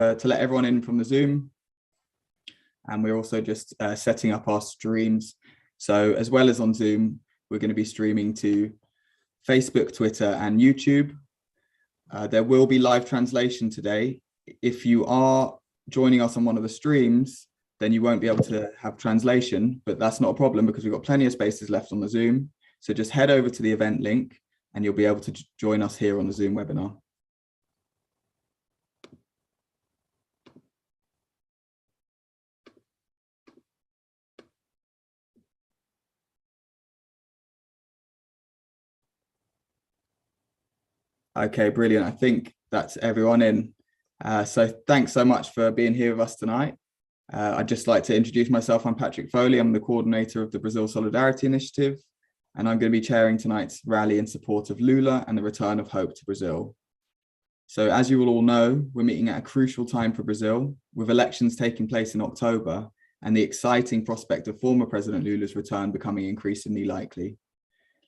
to let everyone in from the Zoom. And we're also just setting up our streams. So as well as on Zoom, we're going to be streaming to Facebook, Twitter, and YouTube. There will be live translation today. If you are joining us on one of the streams, then you won't be able to have translation, but that's not a problem because we've got plenty of spaces left on the Zoom. So just head over to the event link and you'll be able to join us here on the Zoom webinar. Okay, brilliant. I think that's everyone in. So thanks so much for being here with us tonight. I'd just like to introduce myself. I'm Patrick Foley. I'm the coordinator of the Brazil Solidarity Initiative, and I'm going to be chairing tonight's rally in support of Lula and the return of hope to Brazil. So as you will all know, we're meeting at a crucial time for Brazil, with elections taking place in October and the exciting prospect of former President Lula's return becoming increasingly likely.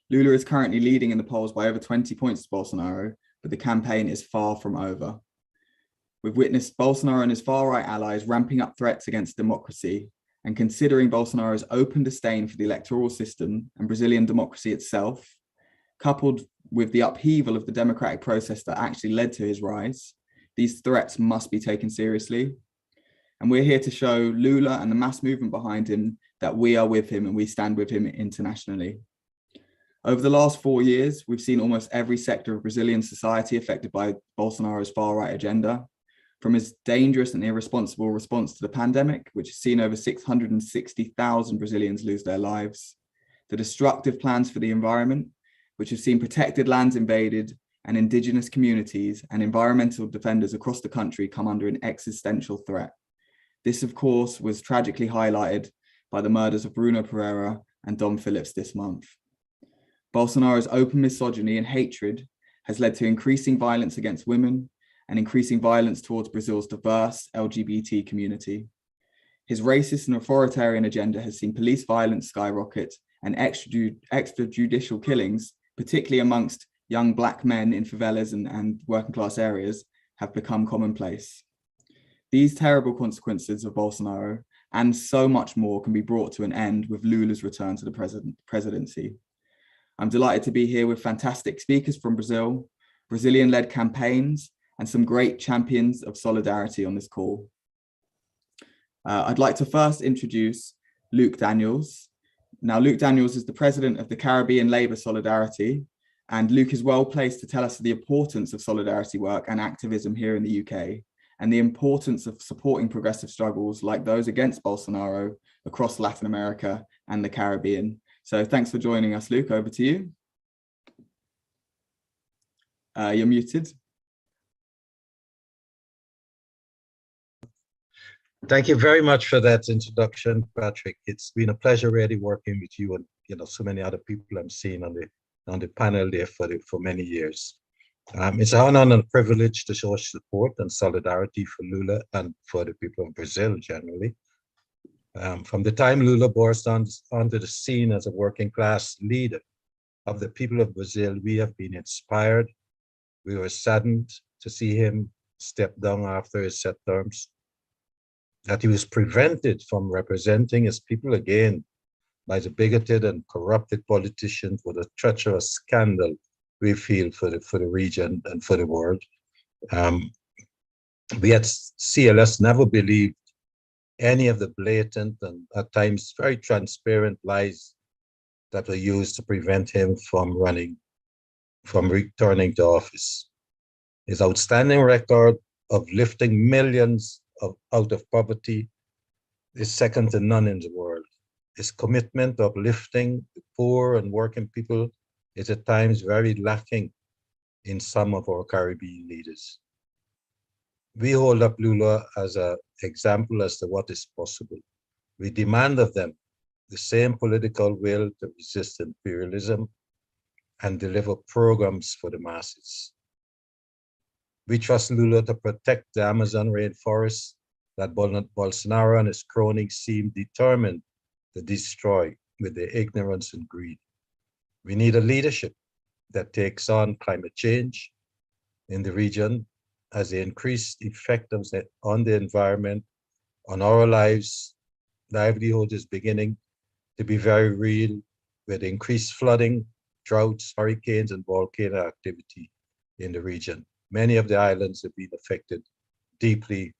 Lula is currently leading in the polls by over 20 points to Bolsonaro, but the campaign is far from over. We've witnessed Bolsonaro and his far-right allies ramping up threats against democracy, and considering Bolsonaro's open disdain for the electoral system and Brazilian democracy itself, coupled with the upheaval of the democratic process that actually led to his rise, these threats must be taken seriously. And we're here to show Lula and the mass movement behind him that we are with him and we stand with him internationally. Over the last 4 years, we've seen almost every sector of Brazilian society affected by Bolsonaro's far-right agenda, from his dangerous and irresponsible response to the pandemic, which has seen over 660,000 Brazilians lose their lives, to destructive plans for the environment, which have seen protected lands invaded and indigenous communities and environmental defenders across the country come under an existential threat. This, of course, was tragically highlighted by the murders of Bruno Pereira and Dom Phillips this month. Bolsonaro's open misogyny and hatred has led to increasing violence against women and increasing violence towards Brazil's diverse LGBT community. His racist and authoritarian agenda has seen police violence skyrocket and extrajudicial killings, particularly amongst young Black men in favelas and working class areas, have become commonplace. These terrible consequences of Bolsonaro and so much more can be brought to an end with Lula's return to the presidency. I'm delighted to be here with fantastic speakers from Brazil, Brazilian-led campaigns, and some great champions of solidarity on this call. I'd like to first introduce Luke Daniels. Now, Luke Daniels is the president of the Caribbean Labour Solidarity, and Luke is well placed to tell us the importance of solidarity work and activism here in the UK, and the importance of supporting progressive struggles like those against Bolsonaro across Latin America and the Caribbean. So thanks for joining us, Luke. Over to you. You're muted. Thank you very much for that introduction, Patrick. It's been a pleasure really working with you and so many other people I'm seeing on the panel there for many years. It's an honor and a privilege to show support and solidarity for Lula and for the people of Brazil generally. From the time Lula burst onto the scene as a working class leader of the people of Brazil, we have been inspired. We were saddened to see him step down after his set terms, that he was prevented from representing his people again by the bigoted and corrupted politicians with a treacherous scandal we feel for the region and for the world. We at CLS never believed any of the blatant and at times very transparent lies that were used to prevent him from returning to office. His outstanding record of lifting millions out of poverty is second to none in the world. His commitment of lifting the poor and working people is at times very lacking in some of our Caribbean leaders. We hold up Lula as an example as to what is possible. We demand of them the same political will to resist imperialism and deliver programs for the masses. We trust Lula to protect the Amazon rainforest that Bolsonaro and his cronies seem determined to destroy with their ignorance and greed. We need a leadership that takes on climate change in the region as the increased effect of on the environment, on our lives, livelihood is beginning to be very real, with increased flooding, droughts, hurricanes, and volcano activity in the region. Many of the islands have been affected deeply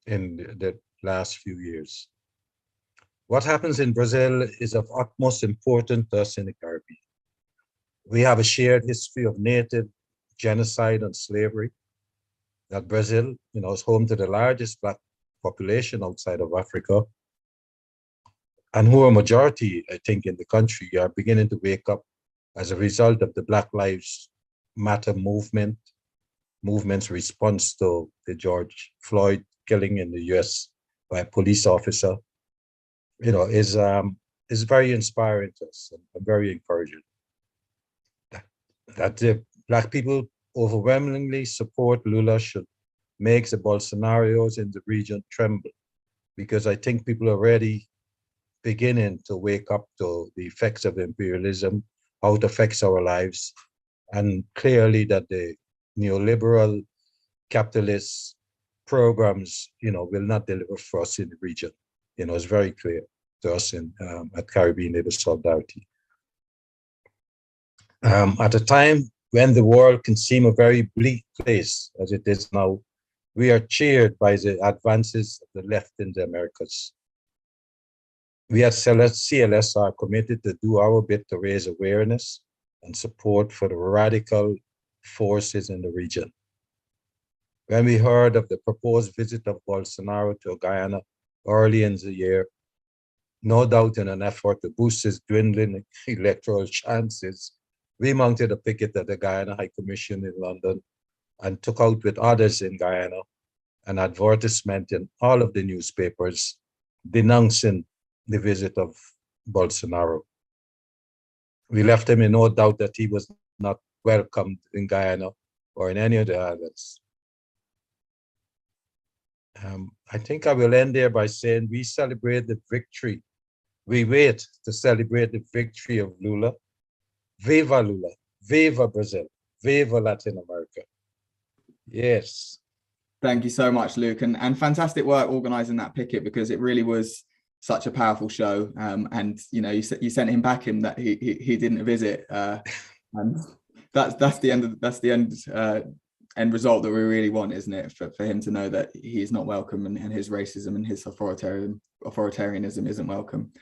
in the last few years. What happens in Brazil is of utmost importance to us in the Caribbean. We have a shared history of native genocide and slavery. That Brazil, is home to the largest Black population outside of Africa, and who are majority, I think, in the country, are beginning to wake up as a result of the Black Lives Matter movement's response to the George Floyd killing in the US by a police officer, is very inspiring to us and very encouraging. That the Black people overwhelmingly support Lula should make the Bolsonaros in the region tremble, because I think people are already beginning to wake up to the effects of imperialism, how it affects our lives, and clearly that the neoliberal capitalist programs, will not deliver for us in the region. It's very clear to us at Caribbean Neighbor Solidarity. At a time when the world can seem a very bleak place, as it is now, we are cheered by the advances of the left in the Americas. We at CLS are committed to do our bit to raise awareness and support for the radical forces in the region. When we heard of the proposed visit of Bolsonaro to Guyana early in the year, no doubt in an effort to boost his dwindling electoral chances, we mounted a picket at the Guyana High Commission in London and took out with others in Guyana an advertisement in all of the newspapers denouncing the visit of Bolsonaro. We left him in no doubt that he was not welcomed in Guyana or in any of the islands. I think I will end there by saying we celebrate the victory. We wait to celebrate the victory of Lula. Viva Lula, viva Brazil, viva Latin America. Yes. Thank you so much, Luke, and fantastic work organising that picket, because it really was such a powerful show. And you sent him back in that he didn't visit, and that's the end result that we really want, isn't it? For him to know that he's not welcome, and his racism and his authoritarianism isn't welcome.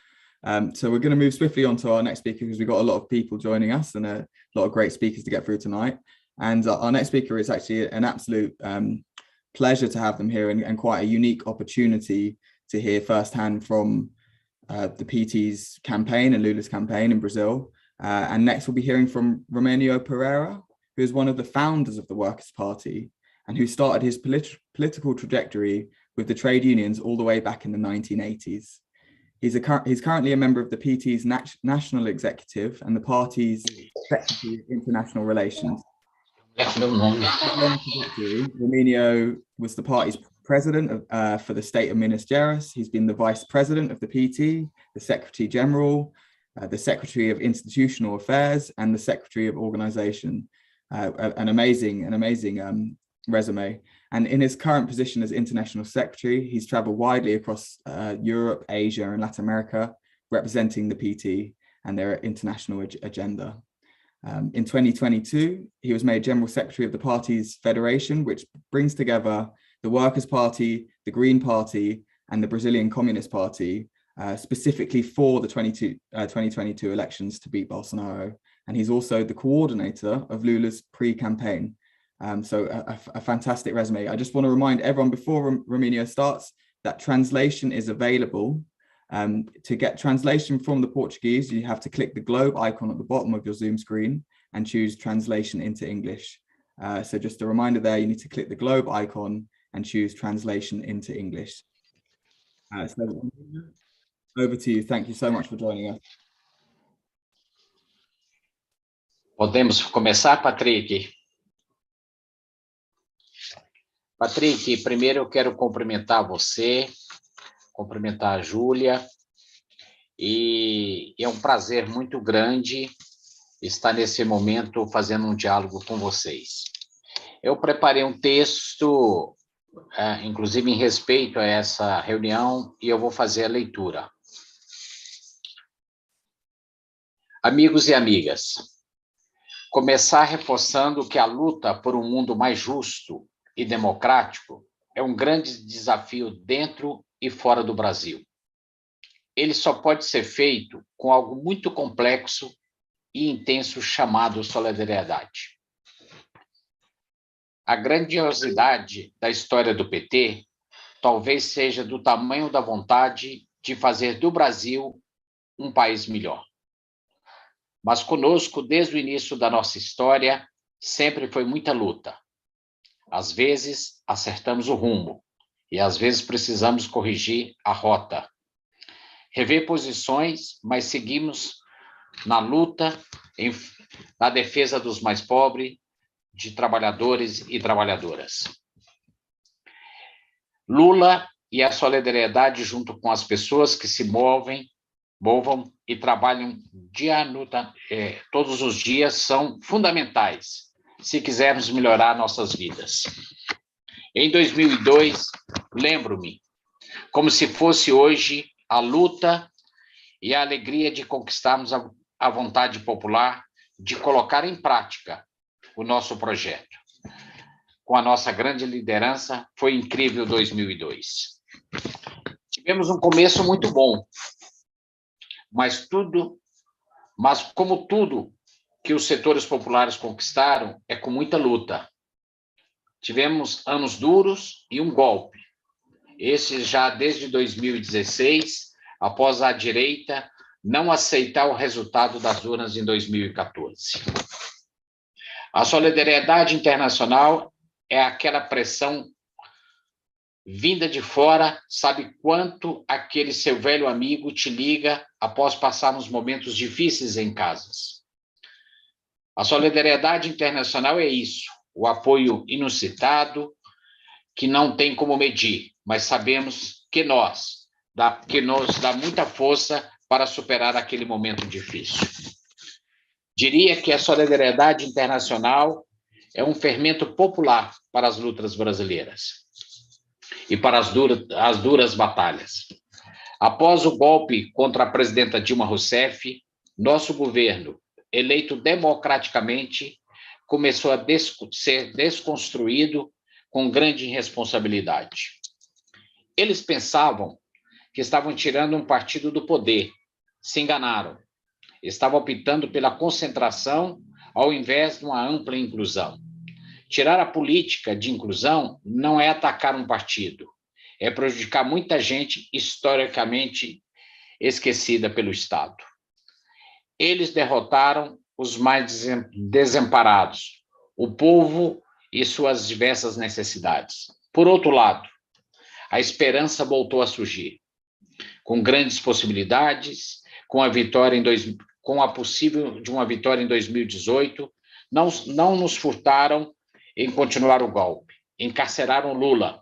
So we're going to move swiftly on to our next speaker, because we've got a lot of people joining us and a lot of great speakers to get through tonight. And our next speaker is actually an absolute pleasure to have them here, and quite a unique opportunity to hear firsthand from the PT's campaign and Lula's campaign in Brazil. And next we'll be hearing from Romênio Pereira, who is one of the founders of the Workers' Party and who started his political trajectory with the trade unions all the way back in the 1980s. He's currently a member of the PT's national executive and the party's secretary of international relations. Romênio was the party's president for the state of Minas Gerais. He's been the vice president of the PT, the secretary general, the secretary of institutional affairs, and the secretary of organization. An amazing resume. And in his current position as international secretary, he's traveled widely across Europe, Asia, and Latin America, representing the PT and their international agenda. In 2022, he was made general secretary of the party's federation, which brings together the Workers' Party, the Green Party, and the Brazilian Communist Party, specifically for the 2022 elections to beat Bolsonaro. And he's also the coordinator of Lula's pre-campaign. So a fantastic resume. I just want to remind everyone before Romênio starts that translation is available. To get translation from the Portuguese, you have to click the globe icon at the bottom of your Zoom screen and choose translation into English. So just a reminder there, you need to click the globe icon and choose translation into English. So over to you. Thank you so much for joining us. Podemos começar, Patrick? Patrick, primeiro eu quero cumprimentar você, cumprimentar a Júlia, e é um prazer muito grande estar nesse momento fazendo um diálogo com vocês. Eu preparei um texto, inclusive em respeito a essa reunião, e eu vou fazer a leitura. Amigos e amigas, começar reforçando que a luta por um mundo mais justo e democrático é um grande desafio dentro e fora do Brasil. Ele só pode ser feito com algo muito complexo e intenso chamado solidariedade. A grandiosidade da história do PT talvez seja do tamanho da vontade de fazer do Brasil um país melhor. Mas conosco, desde o início da nossa história, sempre foi muita luta. Às vezes, acertamos o rumo, e às vezes precisamos corrigir a rota. Rever posições, mas seguimos na luta, na defesa dos mais pobres, de trabalhadores e trabalhadoras. Lula e a solidariedade junto com as pessoas que se movam e trabalham todos os dias são fundamentais se quisermos melhorar nossas vidas. Em 2002, lembro-me, como se fosse hoje, a luta e a alegria de conquistarmos a vontade popular de colocar em prática o nosso projeto. Com a nossa grande liderança, foi incrível 2002. Tivemos um começo muito bom, mas como tudo que os setores populares conquistaram, é com muita luta. Tivemos anos duros e um golpe. Esse já desde 2016, após a direita não aceitar o resultado das urnas em 2014. A solidariedade internacional é aquela pressão vinda de fora, sabe quanto aquele seu velho amigo te liga após passarmos momentos difíceis em casas. A solidariedade internacional é isso, o apoio inusitado, que não tem como medir, mas sabemos que nos dá muita força para superar aquele momento difícil. Diria que a solidariedade internacional é um fermento popular para as lutas brasileiras e para as duras batalhas. Após o golpe contra a presidenta Dilma Rousseff, nosso governo, eleito democraticamente, começou a ser desconstruído com grande irresponsabilidade. Eles pensavam que estavam tirando um partido do poder, se enganaram. Estavam optando pela concentração ao invés de uma ampla inclusão. Tirar a política de inclusão não é atacar um partido, é prejudicar muita gente historicamente esquecida pelo Estado. Eles derrotaram os mais desamparados, o povo e suas diversas necessidades. Por outro lado, a esperança voltou a surgir, com grandes possibilidades, com a possível de uma vitória em 2018, não nos furtaram em continuar o golpe, encarceraram Lula,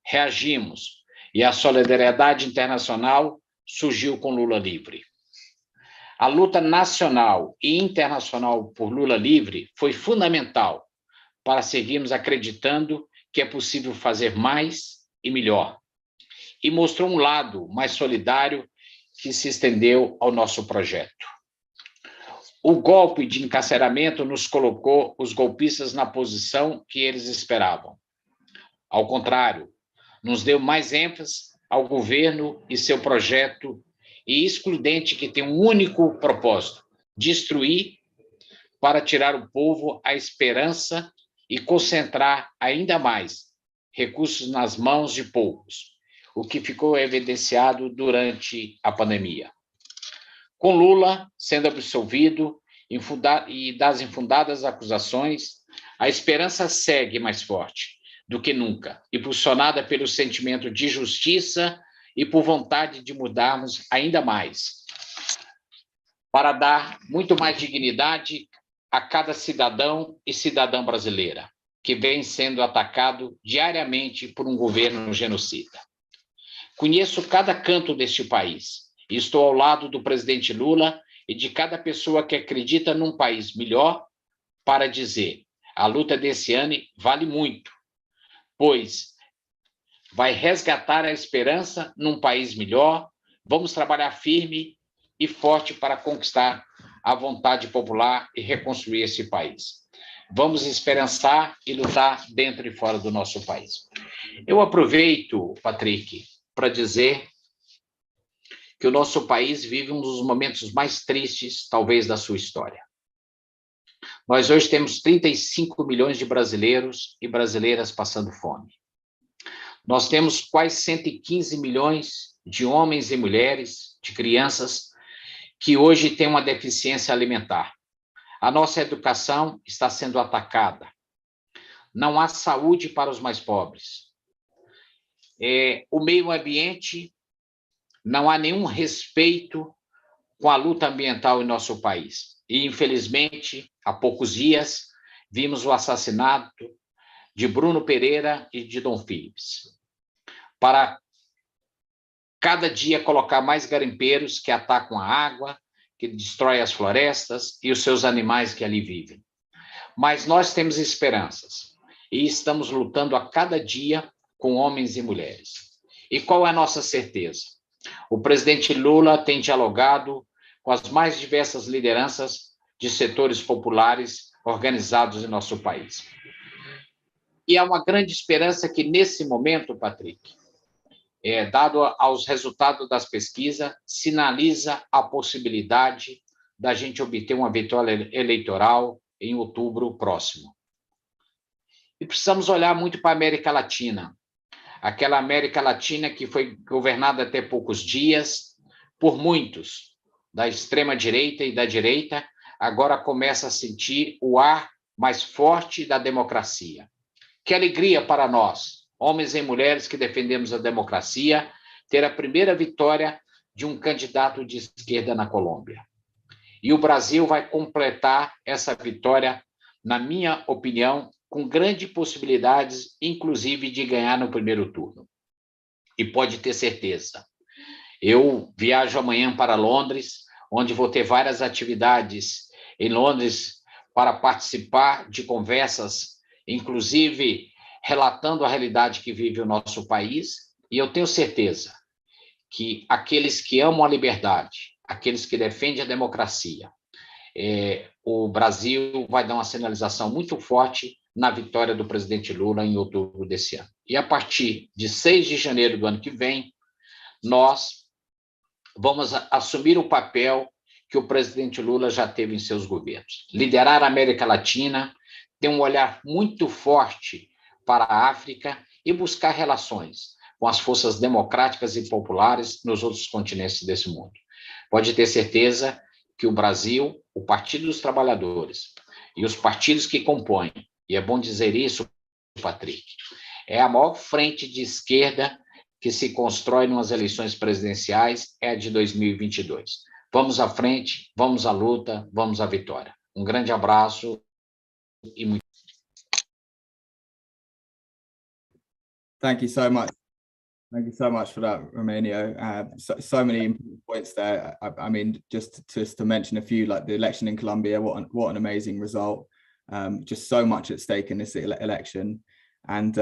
reagimos, e a solidariedade internacional surgiu com Lula livre. A luta nacional e internacional por Lula livre foi fundamental para seguirmos acreditando que é possível fazer mais e melhor, e mostrou um lado mais solidário que se estendeu ao nosso projeto. O golpe de encarceramento nos colocou os golpistas na posição que eles esperavam. Ao contrário, nos deu mais ênfase ao governo e seu projeto e excludente que tem um único propósito: destruir para tirar o povo a esperança e concentrar ainda mais recursos nas mãos de poucos, o que ficou evidenciado durante a pandemia. Com Lula sendo absolvido e das infundadas acusações, a esperança segue mais forte do que nunca, impulsionada pelo sentimento de justiça e por vontade de mudarmos ainda mais, para dar muito mais dignidade a cada cidadão e cidadã brasileira, que vem sendo atacado diariamente por um governo genocida. Conheço cada canto deste país e estou ao lado do presidente Lula e de cada pessoa que acredita num país melhor para dizer: A luta desse ano vale muito, pois vai resgatar a esperança num país melhor. Vamos trabalhar firme e forte para conquistar a vontade popular e reconstruir esse país. Vamos esperançar e lutar dentro e fora do nosso país. Eu aproveito, Patrick, para dizer que o nosso país vive um dos momentos mais tristes, talvez, da sua história. Nós hoje temos 35 milhões de brasileiros e brasileiras passando fome. Nós temos quase 115 milhões de homens e mulheres, de crianças, que hoje têm uma deficiência alimentar. A nossa educação está sendo atacada. Não há saúde para os mais pobres. O meio ambiente, não há nenhum respeito com a luta ambiental em nosso país. E, infelizmente, há poucos dias, vimos o assassinato de Bruno Pereira e de Dom Philips. Para cada dia colocar mais garimpeiros que atacam a água, que destroem as florestas e os seus animais que ali vivem. Mas nós temos esperanças e estamos lutando a cada dia com homens e mulheres. E qual é a nossa certeza? O presidente Lula tem dialogado com as mais diversas lideranças de setores populares organizados em nosso país. E há uma grande esperança que, nesse momento, Patrick, dado aos resultados das pesquisas, sinaliza a possibilidade da gente obter uma vitória eleitoral em outubro próximo. E precisamos olhar muito para a América Latina, aquela América Latina que foi governada até poucos dias por muitos, da extrema-direita e da direita, agora começa a sentir o ar mais forte da democracia. Que alegria para nós, homens e mulheres que defendemos a democracia, ter a primeira vitória de um candidato de esquerda na Colômbia. E o Brasil vai completar essa vitória, na minha opinião, com grandes possibilidades, inclusive de ganhar no primeiro turno. E pode ter certeza. Eu viajo amanhã para Londres, onde vou ter várias atividades em Londres para participar de conversas, inclusive relatando a realidade que vive o nosso país, e eu tenho certeza que aqueles que amam a liberdade, aqueles que defendem a democracia, o Brasil vai dar uma sinalização muito forte na vitória do presidente Lula em outubro desse ano. E a partir de 6 de janeiro do ano que vem, nós vamos assumir o papel que o presidente Lula já teve em seus governos. Liderar a América Latina, ter um olhar muito forte para a África e buscar relações com as forças democráticas e populares nos outros continentes desse mundo. Pode ter certeza que o Brasil, o Partido dos Trabalhadores e os partidos que compõem, e é bom dizer isso, Patrick, é a maior frente de esquerda que se constrói nas eleições presidenciais, é a de 2022. Vamos à frente, vamos à luta, vamos à vitória. Um grande abraço e muito. Thank you so much. Thank you so much for that, Romênio. So many important points there. I mean, just to mention a few, like the election in Colombia, what an amazing result. Just so much at stake in this election. And,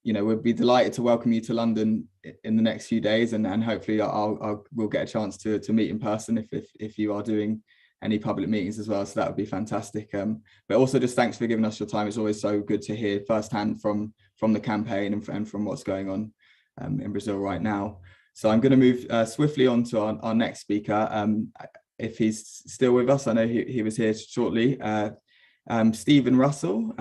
we'll be delighted to welcome you to London in the next few days. And hopefully we'll get a chance to meet in person if you are doing any public meetings as well. So that would be fantastic. But also just thanks for giving us your time. It's always so good to hear firsthand from the campaign and from what's going on in Brazil right now. So I'm going to move swiftly on to our next speaker. If he's still with us, I know he was here shortly. Stephen Russell.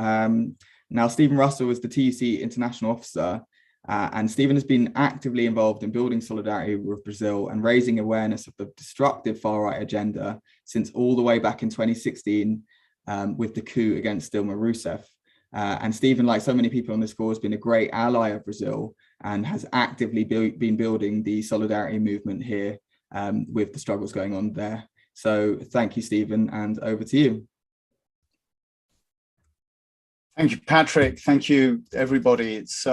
Now, Stephen Russell is the TUC International Officer, and Stephen has been actively involved in building solidarity with Brazil and raising awareness of the destructive far-right agenda since all the way back in 2016 with the coup against Dilma Rousseff. And Stephen, like so many people on this call, has been a great ally of Brazil and has actively been building the solidarity movement here with the struggles going on there. So thank you, Stephen, and over to you. Thank you, Patrick. Thank you, everybody. It's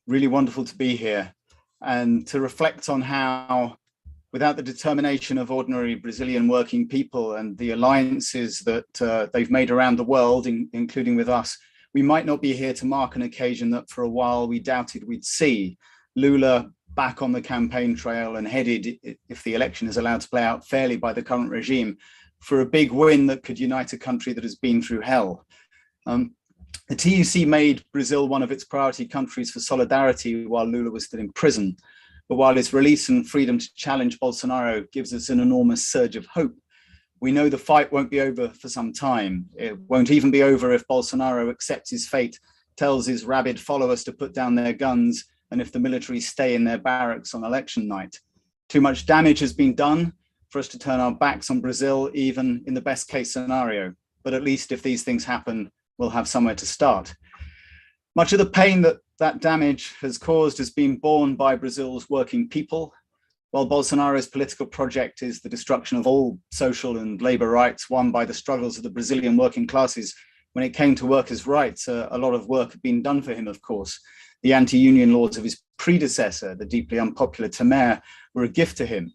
really wonderful to be here and to reflect on how without the determination of ordinary Brazilian working people and the alliances that they've made around the world, including with us, we might not be here to mark an occasion that for a while we doubted we'd see. Lula back on the campaign trail and headed, if the election is allowed to play out fairly by the current regime, for a big win that could unite a country that has been through hell. The TUC made Brazil one of its priority countries for solidarity while Lula was still in prison. But while his release and freedom to challenge Bolsonaro gives us an enormous surge of hope, we know the fight won't be over for some time. It won't even be over if Bolsonaro accepts his fate, tells his rabid followers to put down their guns, and if the military stay in their barracks on election night. Too much damage has been done for us to turn our backs on Brazil, even in the best case scenario. But at least if these things happen, we'll have somewhere to start. Much of the pain that damage has caused has been borne by Brazil's working people, while Bolsonaro's political project is the destruction of all social and labor rights won by the struggles of the Brazilian working classes. When it came to workers' rights, a lot of work had been done for him, of course. The anti-union laws of his predecessor, the deeply unpopular Temer, were a gift to him.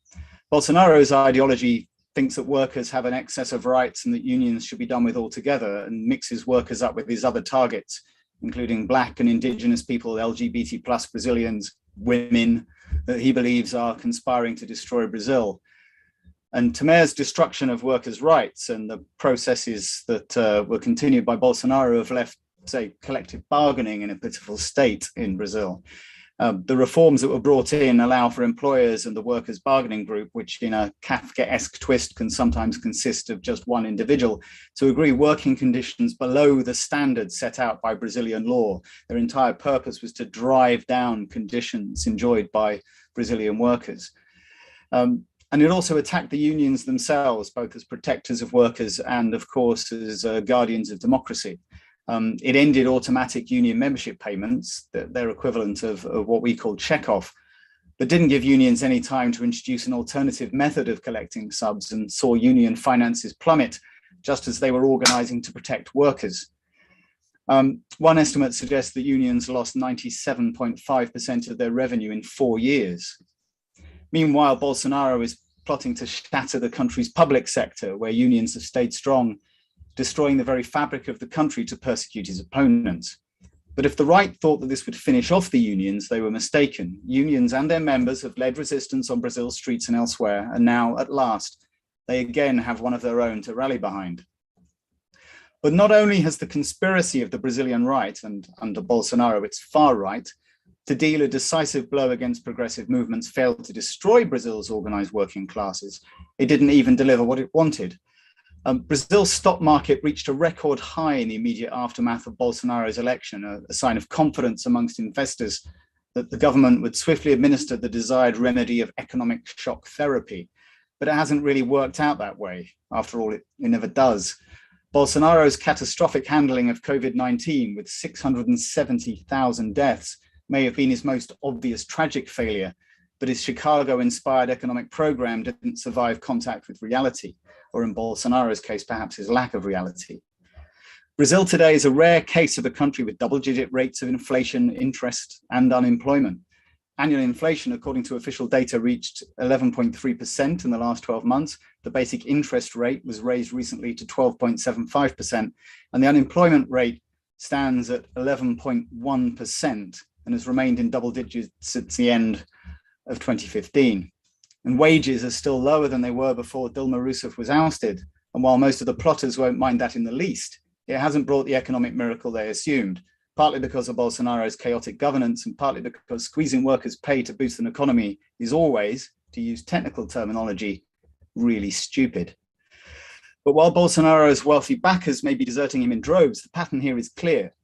Bolsonaro's ideology thinks that workers have an excess of rights and that unions should be done with altogether, and mixes workers up with his other targets, including Black and Indigenous people, LGBT plus Brazilians, women, that he believes are conspiring to destroy Brazil. And Temer's destruction of workers' rights and the processes that were continued by Bolsonaro have left, say, collective bargaining in a pitiful state in Brazil. The reforms that were brought in allow for employers and the workers' bargaining group, which in a Kafkaesque twist can sometimes consist of just one individual, to agree working conditions below the standards set out by Brazilian law. Their entire purpose was to drive down conditions enjoyed by Brazilian workers. And it also attacked the unions themselves, both as protectors of workers and, of course, as guardians of democracy. It ended automatic union membership payments, their equivalent of what we call checkoff, but didn't give unions any time to introduce an alternative method of collecting subs, and saw union finances plummet just as they were organizing to protect workers. One estimate suggests that unions lost 97.5% of their revenue in 4 years. Meanwhile, Bolsonaro is plotting to shatter the country's public sector, where unions have stayed strong, destroying the very fabric of the country to persecute his opponents. But if the right thought that this would finish off the unions, they were mistaken. Unions and their members have led resistance on Brazil's streets and elsewhere, and now, at last, they again have one of their own to rally behind. But not only has the conspiracy of the Brazilian right, and under Bolsonaro its far right, to deal a decisive blow against progressive movements failed to destroy Brazil's organized working classes, it didn't even deliver what it wanted. Brazil's stock market reached a record high in the immediate aftermath of Bolsonaro's election, a sign of confidence amongst investors that the government would swiftly administer the desired remedy of economic shock therapy. But it hasn't really worked out that way. After all, it never does. Bolsonaro's catastrophic handling of COVID-19, with 670,000 deaths, may have been his most obvious tragic failure, but his Chicago-inspired economic program didn't survive contact with reality, or in Bolsonaro's case, perhaps his lack of reality. Brazil today is a rare case of a country with double-digit rates of inflation, interest, and unemployment. Annual inflation, according to official data, reached 11.3% in the last 12 months. The basic interest rate was raised recently to 12.75%, and the unemployment rate stands at 11.1% and has remained in double digits since the end of 2015. And wages are still lower than they were before Dilma Rousseff was ousted. And while most of the plotters won't mind that in the least, it hasn't brought the economic miracle they assumed, partly because of Bolsonaro's chaotic governance and partly because squeezing workers' pay to boost an economy is always, to use technical terminology, really stupid. But while Bolsonaro's wealthy backers may be deserting him in droves, the pattern here is clear.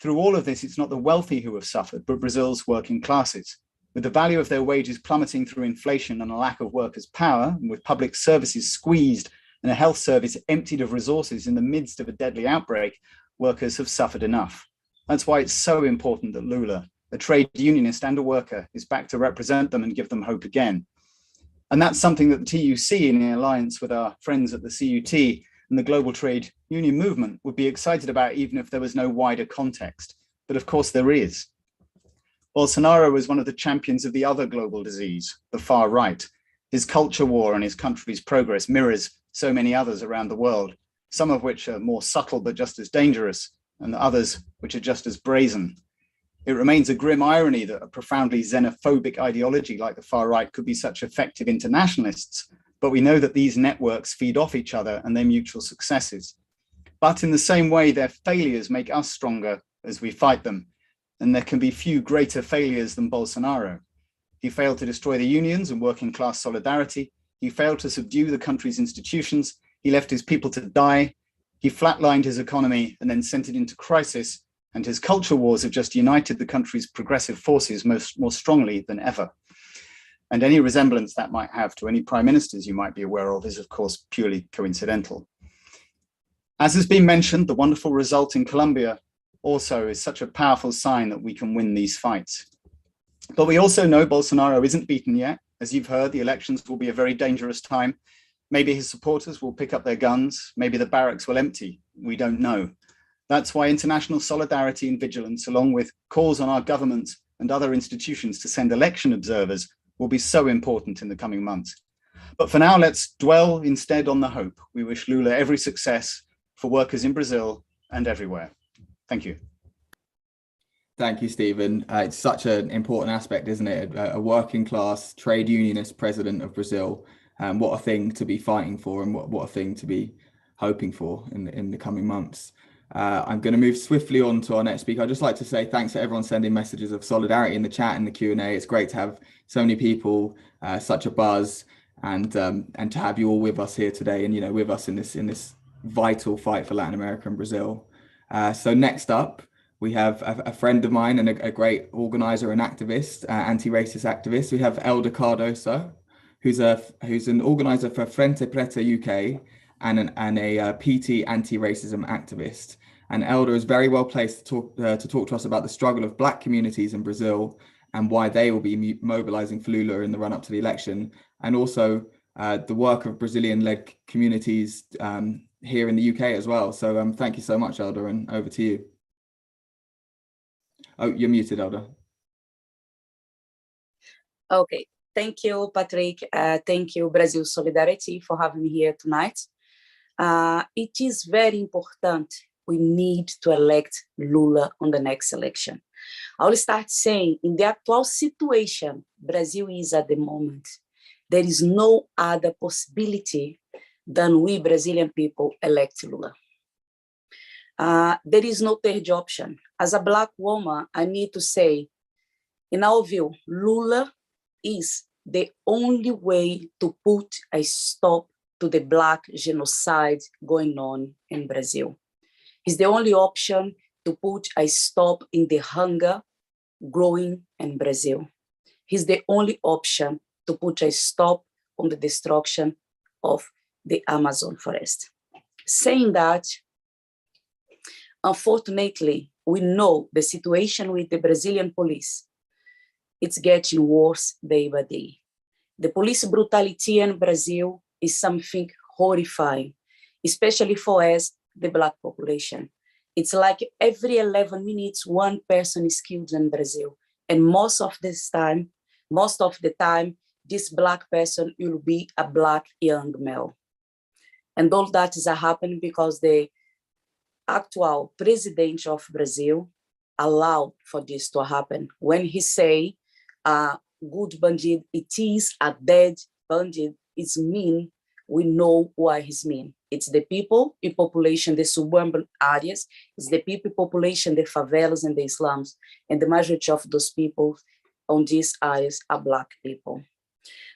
Through all of this, it's not the wealthy who have suffered, but Brazil's working classes. With the value of their wages plummeting through inflation and a lack of workers' power, and with public services squeezed and a health service emptied of resources in the midst of a deadly outbreak, workers have suffered enough. That's why it's so important that Lula, a trade unionist and a worker, is back to represent them and give them hope again. And that's something that the TUC, in alliance with our friends at the CUT and the global trade union movement, would be excited about, even if there was no wider context. But of course there is. Bolsonaro was one of the champions of the other global disease, the far right. His culture war and his country's progress mirrors so many others around the world, some of which are more subtle but just as dangerous, and others which are just as brazen. It remains a grim irony that a profoundly xenophobic ideology like the far right could be such effective internationalists, but we know that these networks feed off each other and their mutual successes. But in the same way, their failures make us stronger as we fight them, and there can be few greater failures than Bolsonaro. He failed to destroy the unions and working class solidarity. He failed to subdue the country's institutions. He left his people to die. He flatlined his economy and then sent it into crisis. And his culture wars have just united the country's progressive forces more strongly than ever. And any resemblance that might have to any prime ministers you might be aware of is, of course, purely coincidental. As has been mentioned, the wonderful result in Colombia also is such a powerful sign that we can win these fights. But we also know Bolsonaro isn't beaten yet. As you've heard, the elections will be a very dangerous time. Maybe his supporters will pick up their guns. Maybe the barracks will empty. We don't know. That's why international solidarity and vigilance, along with calls on our government and other institutions to send election observers, will be so important in the coming months. But for now, let's dwell instead on the hope. We wish Lula every success for workers in Brazil and everywhere. Thank you. Thank you, Stephen. It's such an important aspect, isn't it? A working class trade unionist president of Brazil. What a thing to be fighting for, and what a thing to be hoping for in the coming months. I'm going to move swiftly on to our next speaker. I'd just like to say thanks to everyone sending messages of solidarity in the chat and the Q&A. It's great to have so many people, such a buzz, and to have you all with us here today, and with us in this vital fight for Latin America and Brazil. So next up, we have a friend of mine and a great organizer and activist, anti-racist activist. We have Elda Cardoso, who's an organizer for Frente Preta UK and a PT anti-racism activist. And Elda is very well placed to talk to us about the struggle of Black communities in Brazil and why they will be mobilizing for Lula in the run-up to the election, and also the work of Brazilian-led communities here in the UK as well. So thank you so much, Elda, and over to you. Oh, you're muted, Elda. Okay, thank you, Patrick. Thank you, Brazil Solidarity, for having me here tonight. It is very important. We need to elect Lula on the next election. I will start saying, in the actual situation Brazil is at the moment, there is no other possibility than we Brazilian people elect Lula. There is no third option. As a Black woman, I need to say, in our view, Lula is the only way to put a stop to the Black genocide going on in Brazil. It's the only option to put a stop in the hunger growing in Brazil. He's the only option to put a stop on the destruction of the Amazon forest. Saying that, unfortunately, we know the situation with the Brazilian police, it's getting worse day by day. The police brutality in Brazil is something horrifying, especially for us, the Black population. It's like every 11 minutes, one person is killed in Brazil. And most of the time, this Black person will be a Black young male. And all that is happening because the actual president of Brazil allowed for this to happen. When he say, good bandit, it is a dead bandit, it's mean, we know why he's mean. It's the people, the population, the suburban areas, it's the people, population, the favelas and the slums, and the majority of those people on these areas are Black people.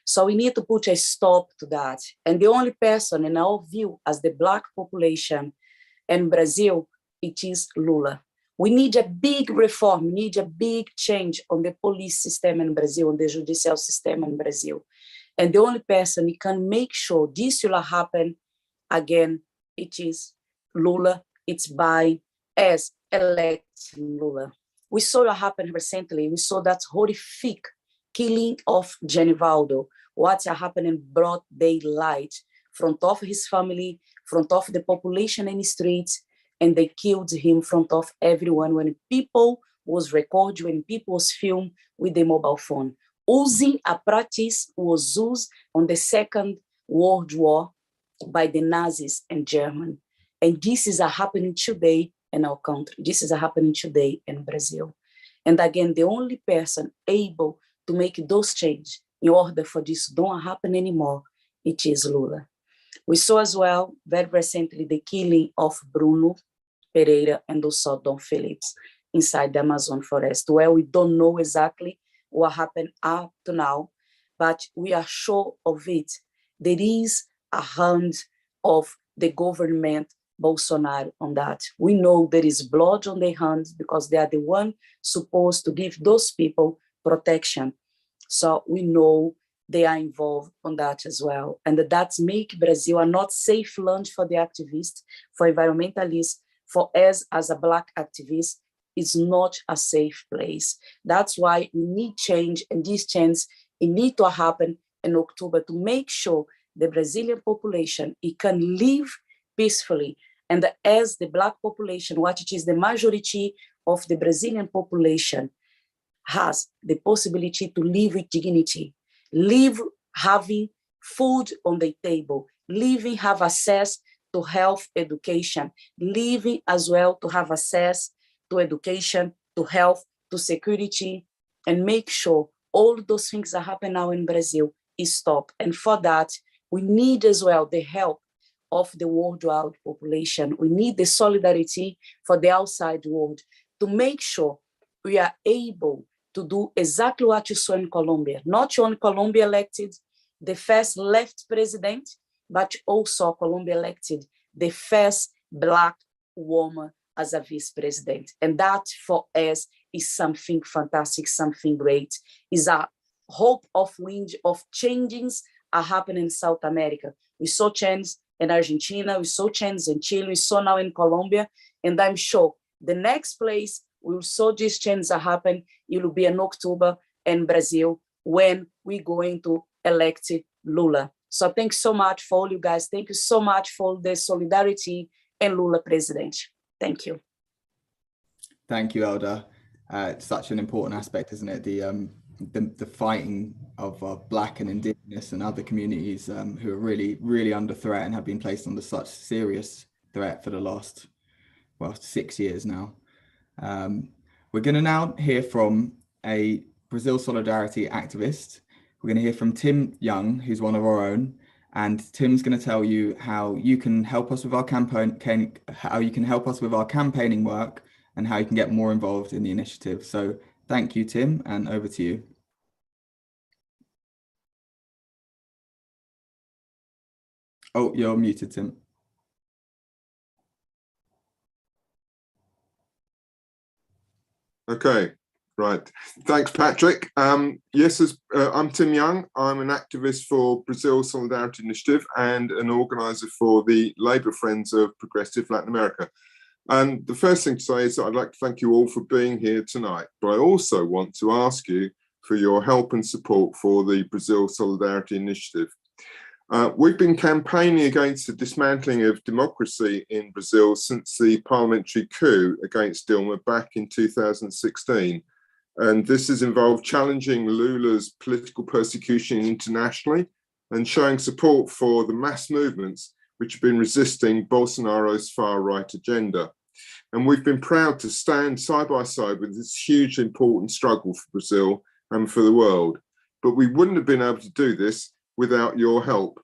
So we need to put a stop to that. And the only person in our view as the Black population in Brazil, it is Lula. We need a big reform, we need a big change on the police system in Brazil, on the judicial system in Brazil. And the only person who can make sure this will happen again, it is Lula. It's by us electing Lula. We saw what happened recently. We saw that horrific killing of Genivaldo. What happened in broad daylight, front of his family, front of the population in the streets, and they killed him in front of everyone when people was recorded, when people was filmed with the mobile phone. using a practice was used on the Second World War by the Nazis and Germany. And this is happening today in our country. This is happening today in Brazil. And again, the only person able to make those changes in order for this don't happen anymore, it is Lula. We saw as well, very recently, the killing of Bruno, Pereira, and also Dom Phillips inside the Amazon forest, where we don't know exactly what happened up to now, but we are sure of it. There is a hand of the government Bolsonaro on that. We know there is blood on their hands because they are the one supposed to give those people protection. So we know they are involved on that as well. And that's make Brazil a not safe land for the activists, for environmentalists, for us as a Black activist, is not a safe place. That's why we need change, and this change, it need to happen in October to make sure the Brazilian population, it can live peacefully. And as the Black population, what it is the majority of the Brazilian population, has the possibility to live with dignity, live having food on the table, living, have access to health education, living as well to have access to education, to health, to security, and make sure all those things that happen now in Brazil is stopped. And for that, we need as well the help of the worldwide population. We need the solidarity for the outside world to make sure we are able to do exactly what you saw in Colombia. Not only Colombia elected the first left president, but also Colombia elected the first Black woman as a vice president. And that for us is something fantastic, something great. Is a hope of wind of changes are happening in South America. We saw changes in Argentina, we saw changes in Chile, we saw now in Colombia, and I'm sure the next place we saw these changes happen, it will be in October in Brazil when we're going to elect Lula. So thanks so much for all you guys. Thank you so much for the solidarity and Lula president. Thank you. Thank you, Elda. It's such an important aspect, isn't it? The fighting of Black and Indigenous and other communities who are really, really under threat and have been placed under such serious threat for the last, 6 years now. We're going to now hear from a Brazil Solidarity activist. We're going to hear from Tim Young, who's one of our own, and Tim's going to tell you how you can help us with our campaigning work, and how you can get more involved in the initiative. So thank you, Tim, and over to you. Oh, you're muted, Tim. Okay, right. Thanks, Patrick. Yes, I'm Tim Young. I'm an activist for Brazil Solidarity Initiative and an organizer for the Labour Friends of Progressive Latin America. And the first thing to say is that I'd like to thank you all for being here tonight, but I also want to ask you for your help and support for the Brazil Solidarity Initiative. We've been campaigning against the dismantling of democracy in Brazil since the parliamentary coup against Dilma back in 2016. And this has involved challenging Lula's political persecution internationally and showing support for the mass movements which have been resisting Bolsonaro's far-right agenda. And we've been proud to stand side by side with this huge important struggle for Brazil and for the world. But we wouldn't have been able to do this without your help.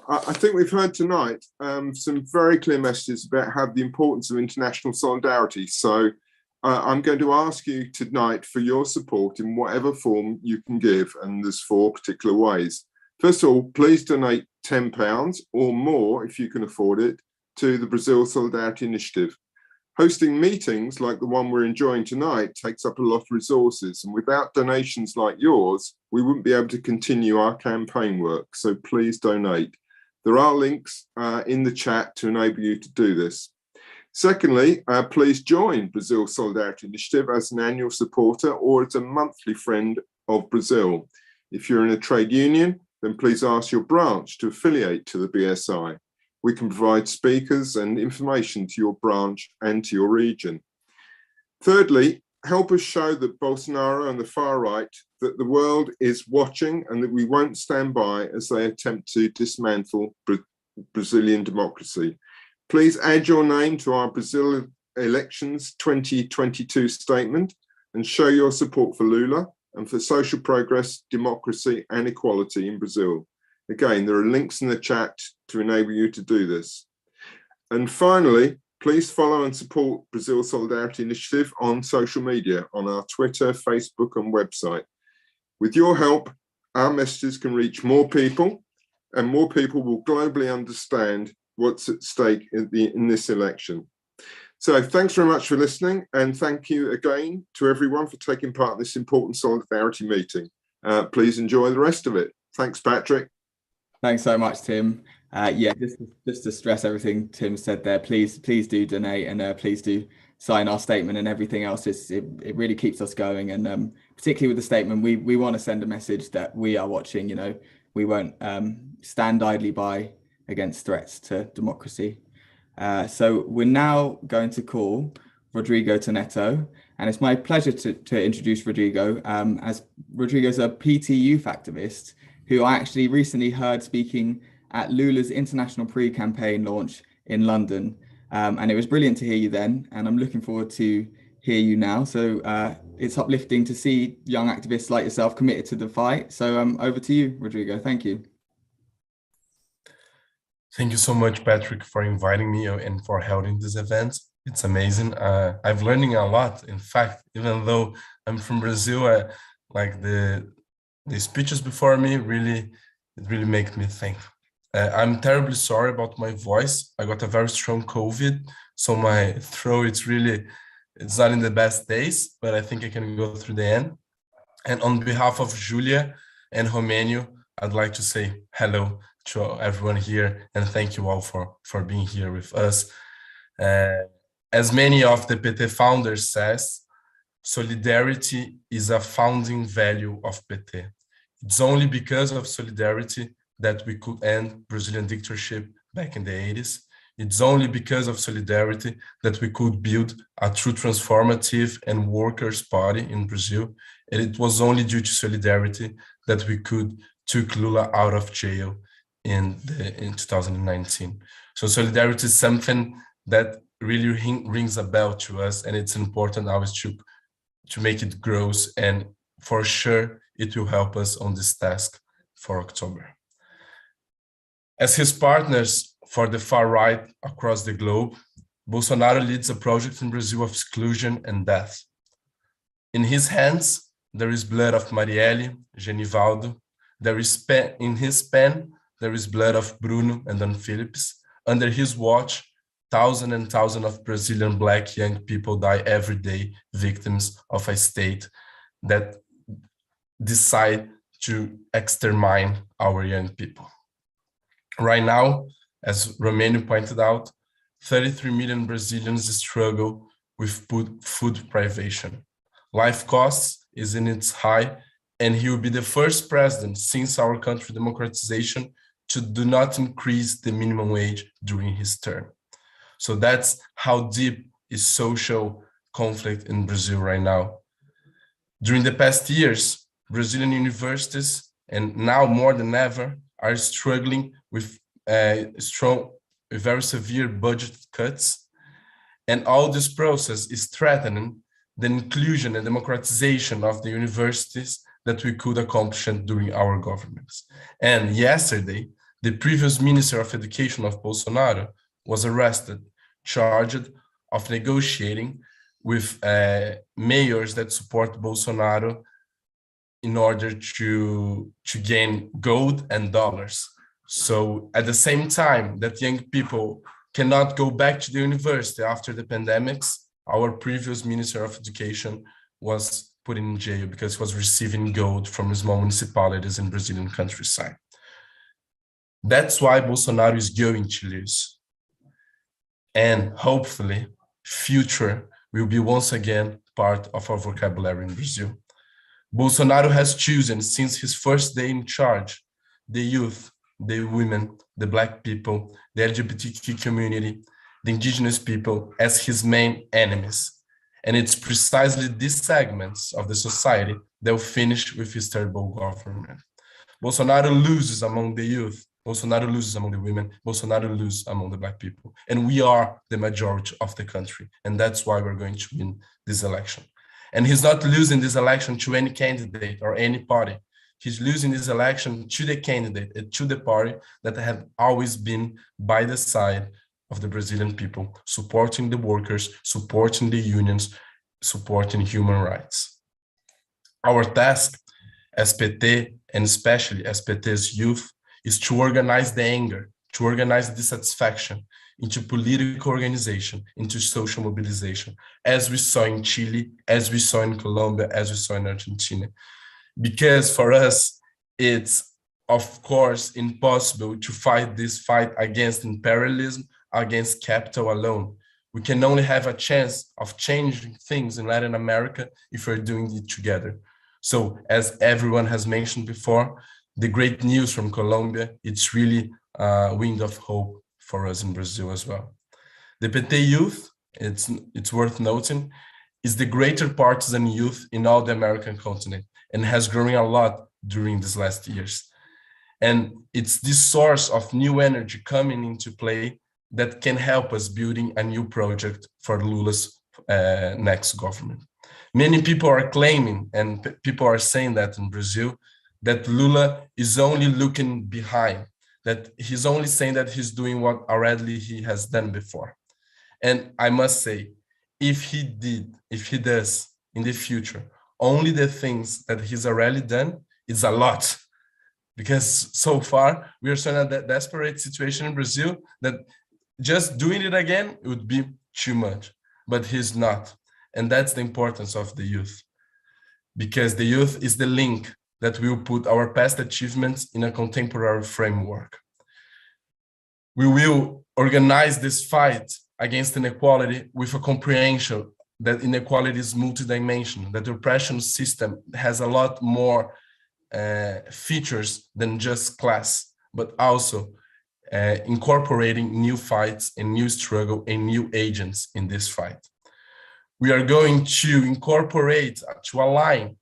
I think we've heard tonight some very clear messages about the importance of international solidarity. So I'm going to ask you tonight for your support in whatever form you can give, and there's 4 particular ways. First of all, please donate £10 or more, if you can afford it, to the Brazil Solidarity Initiative. Hosting meetings like the one we're enjoying tonight takes up a lot of resources, and without donations like yours, we wouldn't be able to continue our campaign work, so please donate. There are links in the chat to enable you to do this. Secondly, please join Brazil Solidarity Initiative as an annual supporter or as a monthly friend of Brazil. If you're in a trade union, then please ask your branch to affiliate to the BSI. We can provide speakers and information to your branch and to your region. Thirdly, help us show that Bolsonaro and the far right that the world is watching and that we won't stand by as they attempt to dismantle Brazilian democracy. Please add your name to our Brazil Elections 2022 statement and show your support for Lula and for social progress, democracy and equality in Brazil. Again, there are links in the chat to enable you to do this. And finally, please follow and support Brazil Solidarity Initiative on social media, on our Twitter, Facebook and website. With your help, our messages can reach more people and more people will globally understand what's at stake in this election. So thanks very much for listening, and thank you again to everyone for taking part in this important solidarity meeting. Please enjoy the rest of it. Thanks, Patrick. Thanks so much, Tim. Yeah, just to stress everything Tim said there, please do donate, and please do sign our statement and everything else. It really keeps us going, and particularly with the statement, we want to send a message that we are watching. You know, we won't stand idly by against threats to democracy. So we're now going to call Rodrigo Toneto, and it's my pleasure to introduce Rodrigo, as Rodrigo's a PT youth activist who I actually recently heard speaking at Lula's international pre-campaign launch in London. And it was brilliant to hear you then, and I'm looking forward to hear you now. So it's uplifting to see young activists like yourself committed to the fight. So over to you, Rodrigo. Thank you. Thank you so much, Patrick, for inviting me and for holding this event. It's amazing. I'm learning a lot. In fact, even though I'm from Brazil, like the speeches before me really make me think. I'm terribly sorry about my voice. I got a very strong COVID, so my throat it's not in the best days, but I think I can go through the end. And on behalf of Julia and Romênio, I'd like to say hello to everyone here and thank you all for being here with us. As many of the PT founders says, solidarity is a founding value of PT. It's only because of solidarity that we could end Brazilian dictatorship back in the 80s. It's only because of solidarity that we could build a true transformative and workers' party in Brazil. And it was only due to solidarity that we could took Lula out of jail in 2019. So solidarity is something that really rings a bell to us, and it's important always to make it grow, and for sure it will help us on this task for October. As his partners for the far right across the globe, Bolsonaro leads a project in Brazil of exclusion and death. In his hands, there is blood of Marielle, Genivaldo. In his pen, there is blood of Bruno and Don Phillips. Under his watch, thousands and thousands of Brazilian Black young people die every day, victims of a state that decide to extermine our young people. Right now, as Romênio pointed out, 33 million Brazilians struggle with food privation. Life costs is in its high, and he will be the first president since our country democratization to do not increase the minimum wage during his term. So that's how deep is social conflict in Brazil right now. During the past years, Brazilian universities, and now more than ever, are struggling with very severe budget cuts. And all this process is threatening the inclusion and democratization of the universities that we could accomplish during our governments. And yesterday, the previous Minister of Education of Bolsonaro was arrested, charged of negotiating with mayors that support Bolsonaro in order to gain gold and dollars. So at the same time that young people cannot go back to the university after the pandemics, our previous Minister of Education was put in jail because he was receiving gold from small municipalities in Brazilian countryside. That's why Bolsonaro is going to lose. And hopefully, future will be once again part of our vocabulary in Brazil. Bolsonaro has chosen since his first day in charge, the youth, the women, the Black people, the LGBTQ community, the indigenous people as his main enemies. And it's precisely these segments of the society they'll finish with his terrible government. Bolsonaro loses among the youth. Bolsonaro loses among the women. Bolsonaro loses among the Black people. And we are the majority of the country. And that's why we're going to win this election. And he's not losing this election to any candidate or any party. He's losing this election to the candidate and to the party that have always been by the side of the Brazilian people, supporting the workers, supporting the unions, supporting human rights. Our task as PT, and especially as PT's youth, is to organize the anger, to organize the dissatisfaction into political organization, into social mobilization, as we saw in Chile, as we saw in Colombia, as we saw in Argentina. Because for us, it's of course impossible to fight this fight against imperialism, against capital alone. We can only have a chance of changing things in Latin America if we're doing it together. So as everyone has mentioned before, the great news from Colombia, it's really a wind of hope for us in Brazil as well. The PT youth, it's worth noting, is the greater partisan youth in all the American continent and has grown a lot during these last years. And it's this source of new energy coming into play that can help us building a new project for Lula's next government. Many people are claiming, and people are saying that in Brazil, that Lula is only looking behind, that he's only saying that he's doing what already he has done before. And I must say, if he does in the future, only the things that he's already done, is a lot. Because so far, we are still in a desperate situation in Brazil that just doing it again, it would be too much, but he's not. And that's the importance of the youth, because the youth is the link that will put our past achievements in a contemporary framework. We will organize this fight against inequality with a comprehension that inequality is multidimensional, that the oppression system has a lot more features than just class, but also incorporating new fights and new struggle and new agents in this fight. We are going to incorporate, to align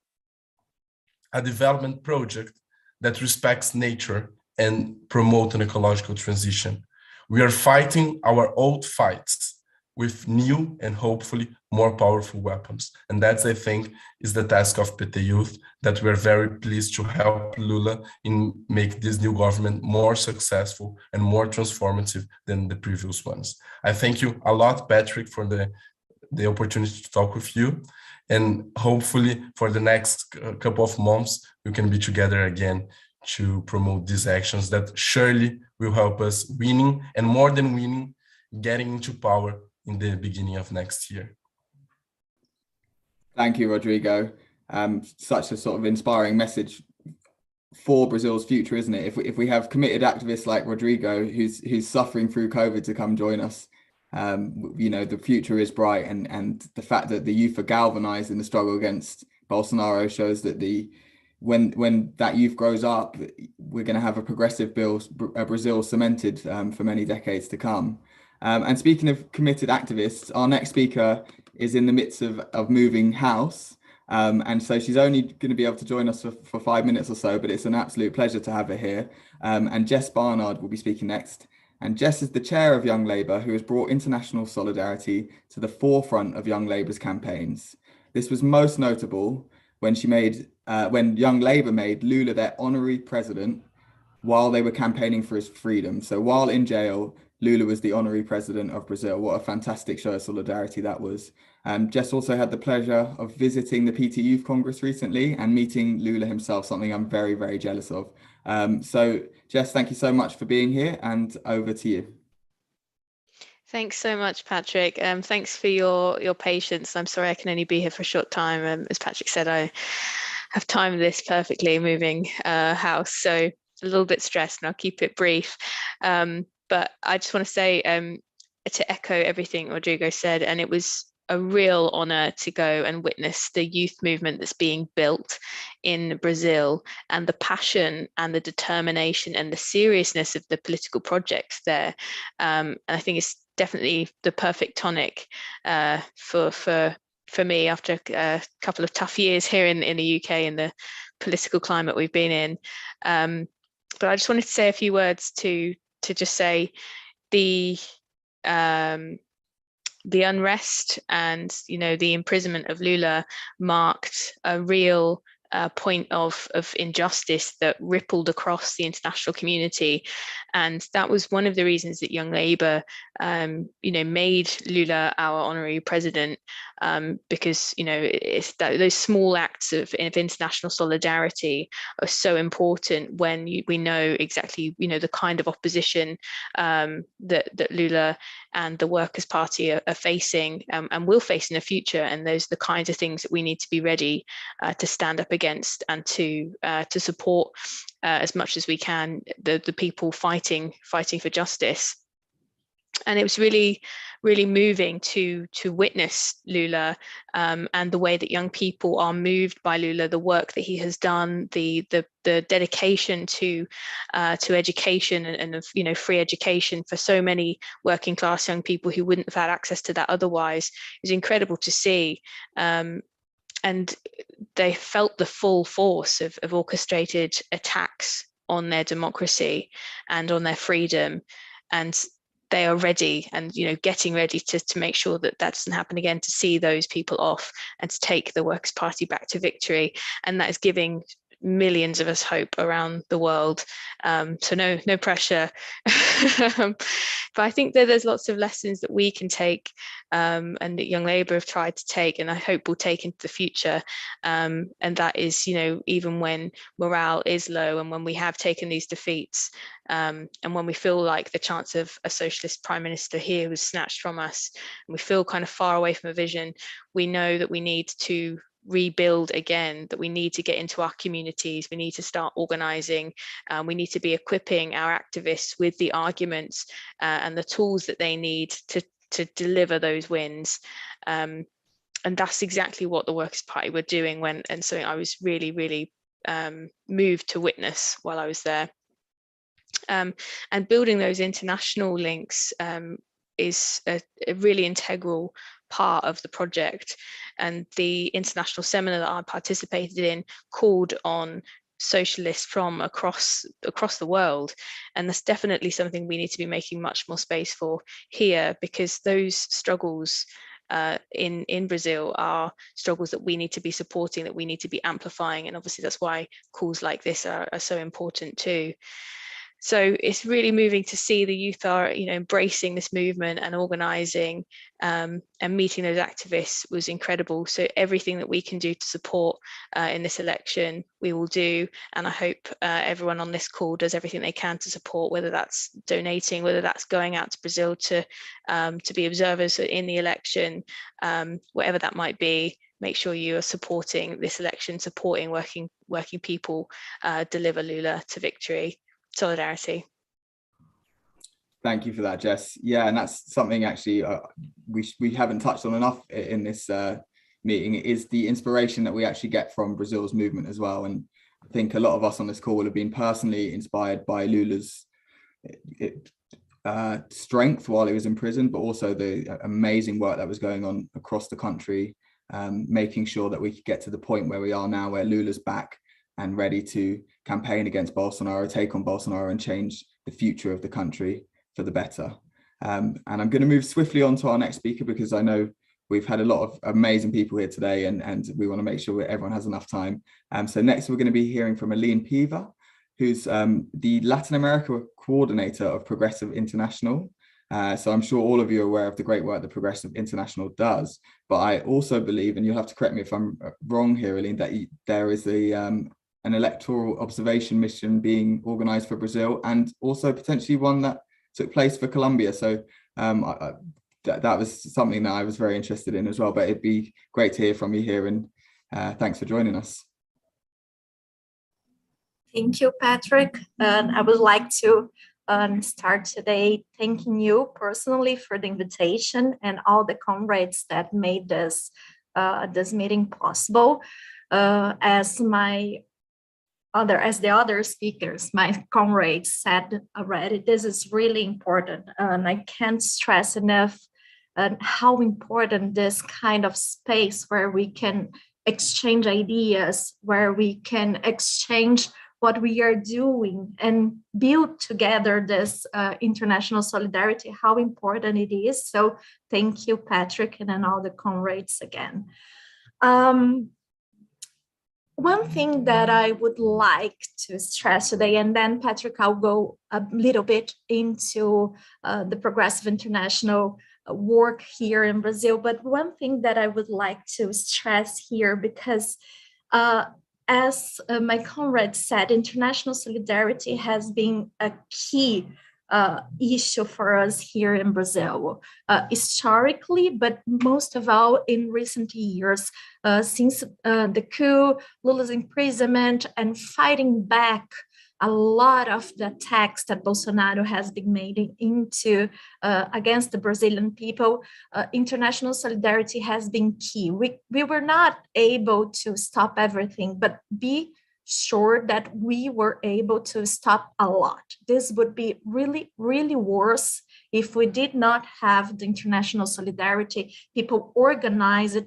a development project that respects nature and promote an ecological transition. We are fighting our old fights with new and hopefully more powerful weapons. And that's, I think, is the task of PT Youth, that we're very pleased to help Lula in make this new government more successful and more transformative than the previous ones. I thank you a lot, Patrick, for the opportunity to talk with you. And hopefully for the next couple of months, we can be together again to promote these actions that surely will help us winning, and more than winning, getting into power in the beginning of next year. Thank you, Rodrigo. Such a sort of inspiring message for Brazil's future, isn't it? If we have committed activists like Rodrigo, who's suffering through COVID, to come join us, you know, the future is bright, and the fact that the youth are galvanized in the struggle against Bolsonaro shows that when that youth grows up, we're going to have a progressive Brazil cemented for many decades to come. And speaking of committed activists, our next speaker is in the midst of moving house. And so she's only going to be able to join us for 5 minutes or so, but it's an absolute pleasure to have her here. And Jess Barnard will be speaking next. And Jess is the chair of Young Labour, who has brought international solidarity to the forefront of Young Labour's campaigns. This was most notable when when Young Labour made Lula their honorary president while they were campaigning for his freedom. So while in jail, Lula was the honorary president of Brazil. What a fantastic show of solidarity that was. Jess also had the pleasure of visiting the PT Youth Congress recently and meeting Lula himself, something I'm very, very jealous of. So Jess, thank you so much for being here, and over to you. Thanks so much, Patrick. Thanks for your patience. I'm sorry I can only be here for a short time. As Patrick said, I have timed this perfectly, moving house, so a little bit stressed, and I'll keep it brief. But I just want to say, to echo everything Rodrigo said, and it was a real honor to go and witness the youth movement that's being built in Brazil, and the passion and the determination and the seriousness of the political projects there. And I think it's definitely the perfect tonic for for me after a couple of tough years here in the UK and the political climate we've been in. But I just wanted to say a few words to just say the unrest and the imprisonment of Lula marked a real point of injustice that rippled across the international community, and that was one of the reasons that Young Labour made Lula our honorary president, because it's those small acts of international solidarity are so important when we know exactly the kind of opposition that Lula and the Workers' Party are facing and will face in the future, and those are the kinds of things that we need to be ready to stand up against and to support as much as we can the people fighting for justice. And it was really, really moving to witness Lula and the way that young people are moved by Lula, the work that he has done, the dedication to education and free education for so many working class young people who wouldn't have had access to that otherwise. It was incredible to see. And they felt the full force of orchestrated attacks on their democracy and on their freedom. And they are ready and getting ready to make sure that doesn't happen again, to see those people off and to take the Workers' Party back to victory. And that is giving millions of us hope around the world. So no pressure. But I think that there's lots of lessons that we can take and that Young Labour have tried to take, and I hope will take into the future. And that is, even when morale is low and when we have taken these defeats, and when we feel like the chance of a socialist prime minister here was snatched from us, and we feel kind of far away from a vision, we know that we need to rebuild again, that we need to get into our communities, we need to start organising, we need to be equipping our activists with the arguments and the tools that they need to deliver those wins. And that's exactly what the Workers' Party were doing and something I was really, really moved to witness while I was there. And building those international links is a really integral part of the project, and the international seminar that I participated in called on socialists from across the world, and that's definitely something we need to be making much more space for here, because those struggles in Brazil are struggles that we need to be supporting, that we need to be amplifying, and obviously that's why calls like this are so important too. So it's really moving to see the youth are, embracing this movement and organising, and meeting those activists was incredible. So everything that we can do to support in this election, we will do. And I hope everyone on this call does everything they can to support, whether that's donating, whether that's going out to Brazil to be observers in the election, whatever that might be. Make sure you are supporting this election, supporting working people deliver Lula to victory. Solidarity. Thank you for that, Jess. Yeah, and that's something actually we haven't touched on enough in this meeting, is the inspiration that we actually get from Brazil's movement as well. And I think a lot of us on this call will have been personally inspired by Lula's strength while he was in prison, but also the amazing work that was going on across the country, making sure that we could get to the point where we are now, where Lula's back and ready to campaign against Bolsonaro, take on Bolsonaro and change the future of the country for the better. And I'm going to move swiftly on to our next speaker, because I know we've had a lot of amazing people here today, and we want to make sure everyone has enough time. So next we're going to be hearing from Aline Piva, who's the Latin America coordinator of Progressive International. So I'm sure all of you are aware of the great work that Progressive International does, but I also believe, and you'll have to correct me if I'm wrong here, Aline, that there is an electoral observation mission being organised for Brazil, and also potentially one that took place for Colombia. So that was something that I was very interested in as well, but it'd be great to hear from you here, and thanks for joining us. Thank you, Patrick. I would like to start today thanking you personally for the invitation and all the comrades that made this meeting possible. As the other speakers, my comrades said already, this is really important, and I can't stress enough and how important this kind of space where we can exchange ideas, where we can exchange what we are doing and build together this international solidarity, how important it is. So thank you, Patrick, and then all the comrades again. One thing that I would like to stress today, and then Patrick, I'll go a little bit into the Progressive International work here in Brazil, but one thing that I would like to stress here, because as my comrade said, international solidarity has been a key issue for us here in Brazil, historically, but most of all in recent years, since the coup, Lula's imprisonment, and fighting back a lot of the attacks that Bolsonaro has been making into against the Brazilian people. International solidarity has been key. We were not able to stop everything, but be sure that we were able to stop a lot. This would be really, really worse if we did not have the international solidarity, people organized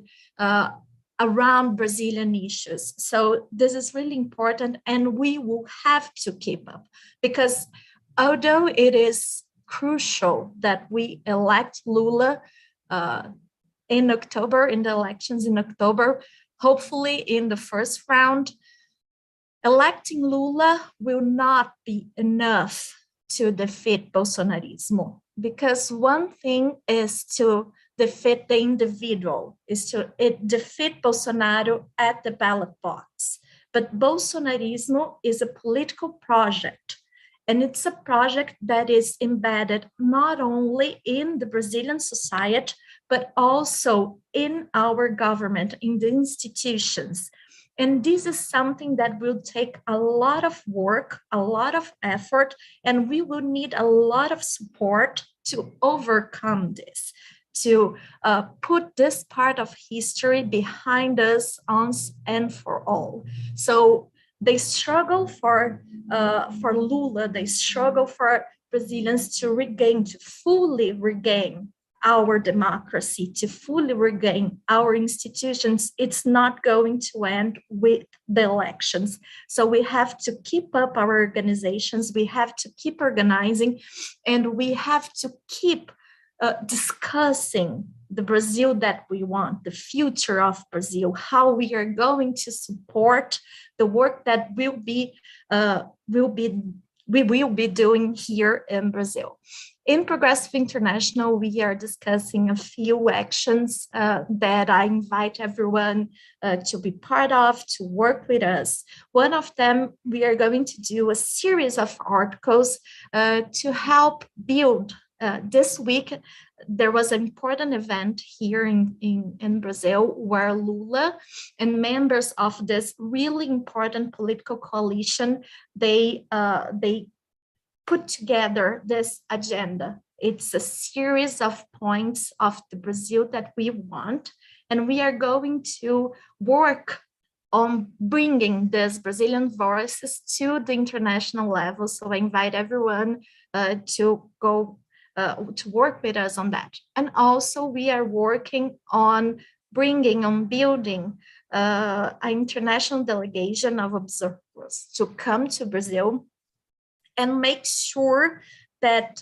around Brazilian issues. So this is really important, and we will have to keep up, because although it is crucial that we elect Lula in October, in the elections in October, hopefully in the first round, electing Lula will not be enough to defeat Bolsonarismo, because one thing is to defeat the individual, is to defeat Bolsonaro at the ballot box. But Bolsonarismo is a political project, and it's a project that is embedded not only in the Brazilian society, but also in our government, in the institutions. And this is something that will take a lot of work, a lot of effort, and we will need a lot of support to overcome this, to put this part of history behind us once and for all. So they struggle for Lula, they struggle for Brazilians to regain, to fully regain our democracy, to fully regain our institutions. It's not going to end with the elections. So we have to keep up our organizations, we have to keep organizing, and we have to keep discussing the Brazil that we want, the future of Brazil, how we are going to support the work that we will be doing here in Brazil. In Progressive International, we are discussing a few actions that I invite everyone to be part of, to work with us. One of them, we are going to do a series of articles to help build. This week, there was an important event here in Brazil where Lula and members of this really important political coalition, they put together this agenda. It's a series of points of the Brazil that we want, and we are going to work on bringing these Brazilian voices to the international level. So I invite everyone to go to work with us on that. And also we are working on building an international delegation of observers to come to Brazil and make sure that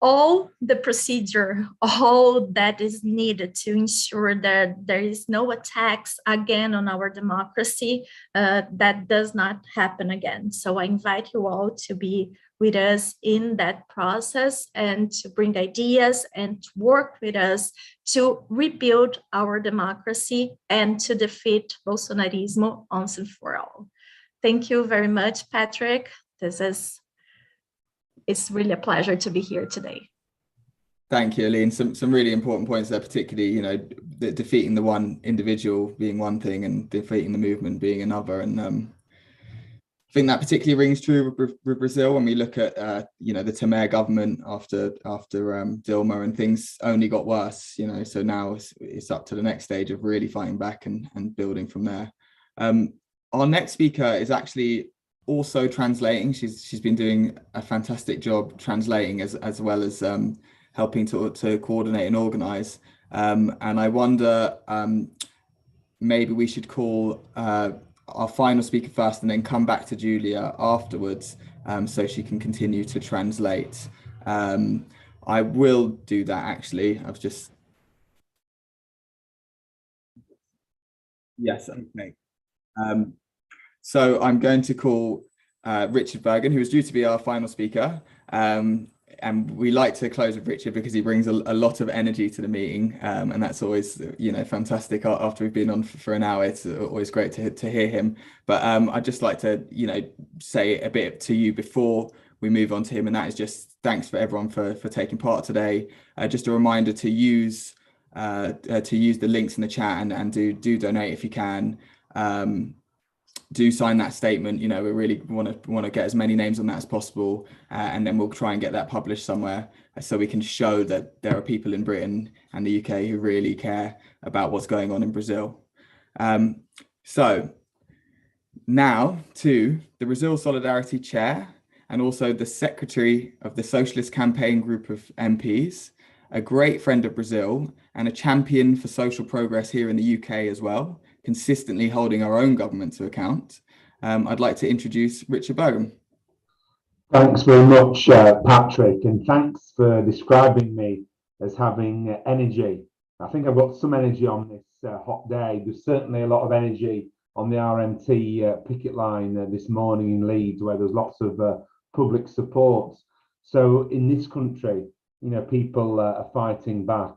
all the procedure, all that is needed to ensure that there is no attacks again on our democracy, that does not happen again. So I invite you all to be with us in that process and to bring ideas and to work with us to rebuild our democracy and to defeat Bolsonarismo once and for all. Thank you very much, Patrick. It's really a pleasure to be here today. Thank you, Aline. Some really important points there, particularly, defeating the one individual being one thing and defeating the movement being another. And I think that particularly rings true with Brazil when we look at, the Temer government after Dilma, and things only got worse, so now it's up to the next stage of really fighting back and building from there. Our next speaker is actually also translating. She's been doing a fantastic job translating as well as helping to coordinate and organize. And I wonder, maybe we should call our final speaker first and then come back to Julia afterwards, so she can continue to translate. I will do that actually. I've just... Yes, okay. So I'm going to call Richard Burgon, who is due to be our final speaker. And we like to close with Richard because he brings a lot of energy to the meeting. And that's always, you know, fantastic. After we've been on for an hour, it's always great to hear him. But I'd just like to, you know, say a bit to you before we move on to him. And that is just thanks for everyone for taking part today. Just a reminder to use the links in the chat and do donate if you can. Do sign that statement. You know, we really want to get as many names on that as possible, and then we'll try and get that published somewhere so we can show that there are people in Britain and the UK who really care about what's going on in Brazil. So now to the Brazil Solidarity Chair and also the Secretary of the Socialist Campaign Group of MPs, a great friend of Brazil and a champion for social progress here in the UK as well, consistently holding our own government to account. I'd like to introduce Richard Burgon. Thanks very much, Patrick, and thanks for describing me as having energy. I think I've got some energy on this hot day. There's certainly a lot of energy on the RMT picket line this morning in Leeds, where there's lots of public support. So in this country, you know, people are fighting back.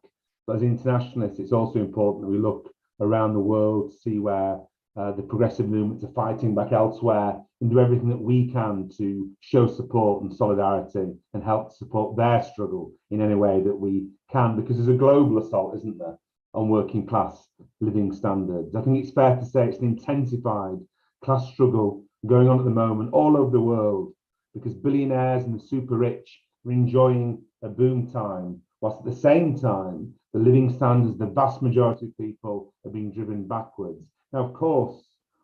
But as internationalists, it's also important that we look around the world to see where the progressive movements are fighting back elsewhere and do everything that we can to show support and solidarity and help support their struggle in any way that we can, because there's a global assault, isn't there, on working class living standards. I think it's fair to say it's an intensified class struggle going on at the moment all over the world, because billionaires and the super rich are enjoying a boom time, whilst at the same time the living standards of the vast majority of people are being driven backwards. Now, of course,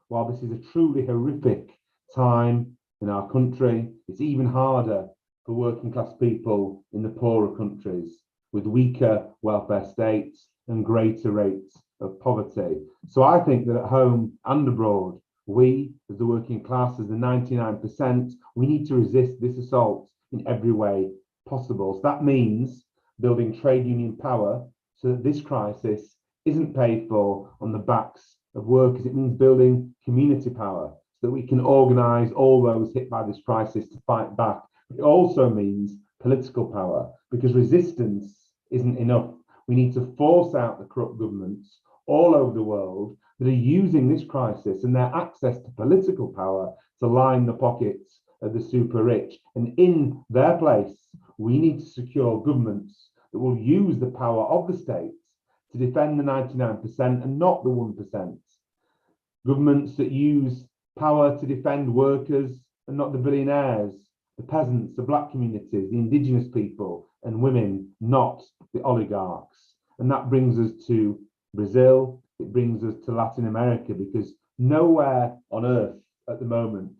while this is a truly horrific time in our country, it's even harder for working class people in the poorer countries with weaker welfare states and greater rates of poverty. So I think that at home and abroad, we, as the working class, as the 99%, we need to resist this assault in every way possible. So that means building trade union power so that this crisis isn't paid for on the backs of workers. It means building community power so that we can organise all those hit by this crisis to fight back. It also means political power, because resistance isn't enough. We need to force out the corrupt governments all over the world that are using this crisis and their access to political power to line the pockets of the super rich. And in their place, we need to secure governments that will use the power of the states to defend the 99% and not the 1%. Governments that use power to defend workers and not the billionaires, the peasants, the black communities, the indigenous people and women, not the oligarchs. And that brings us to Brazil, it brings us to Latin America, because nowhere on earth at the moment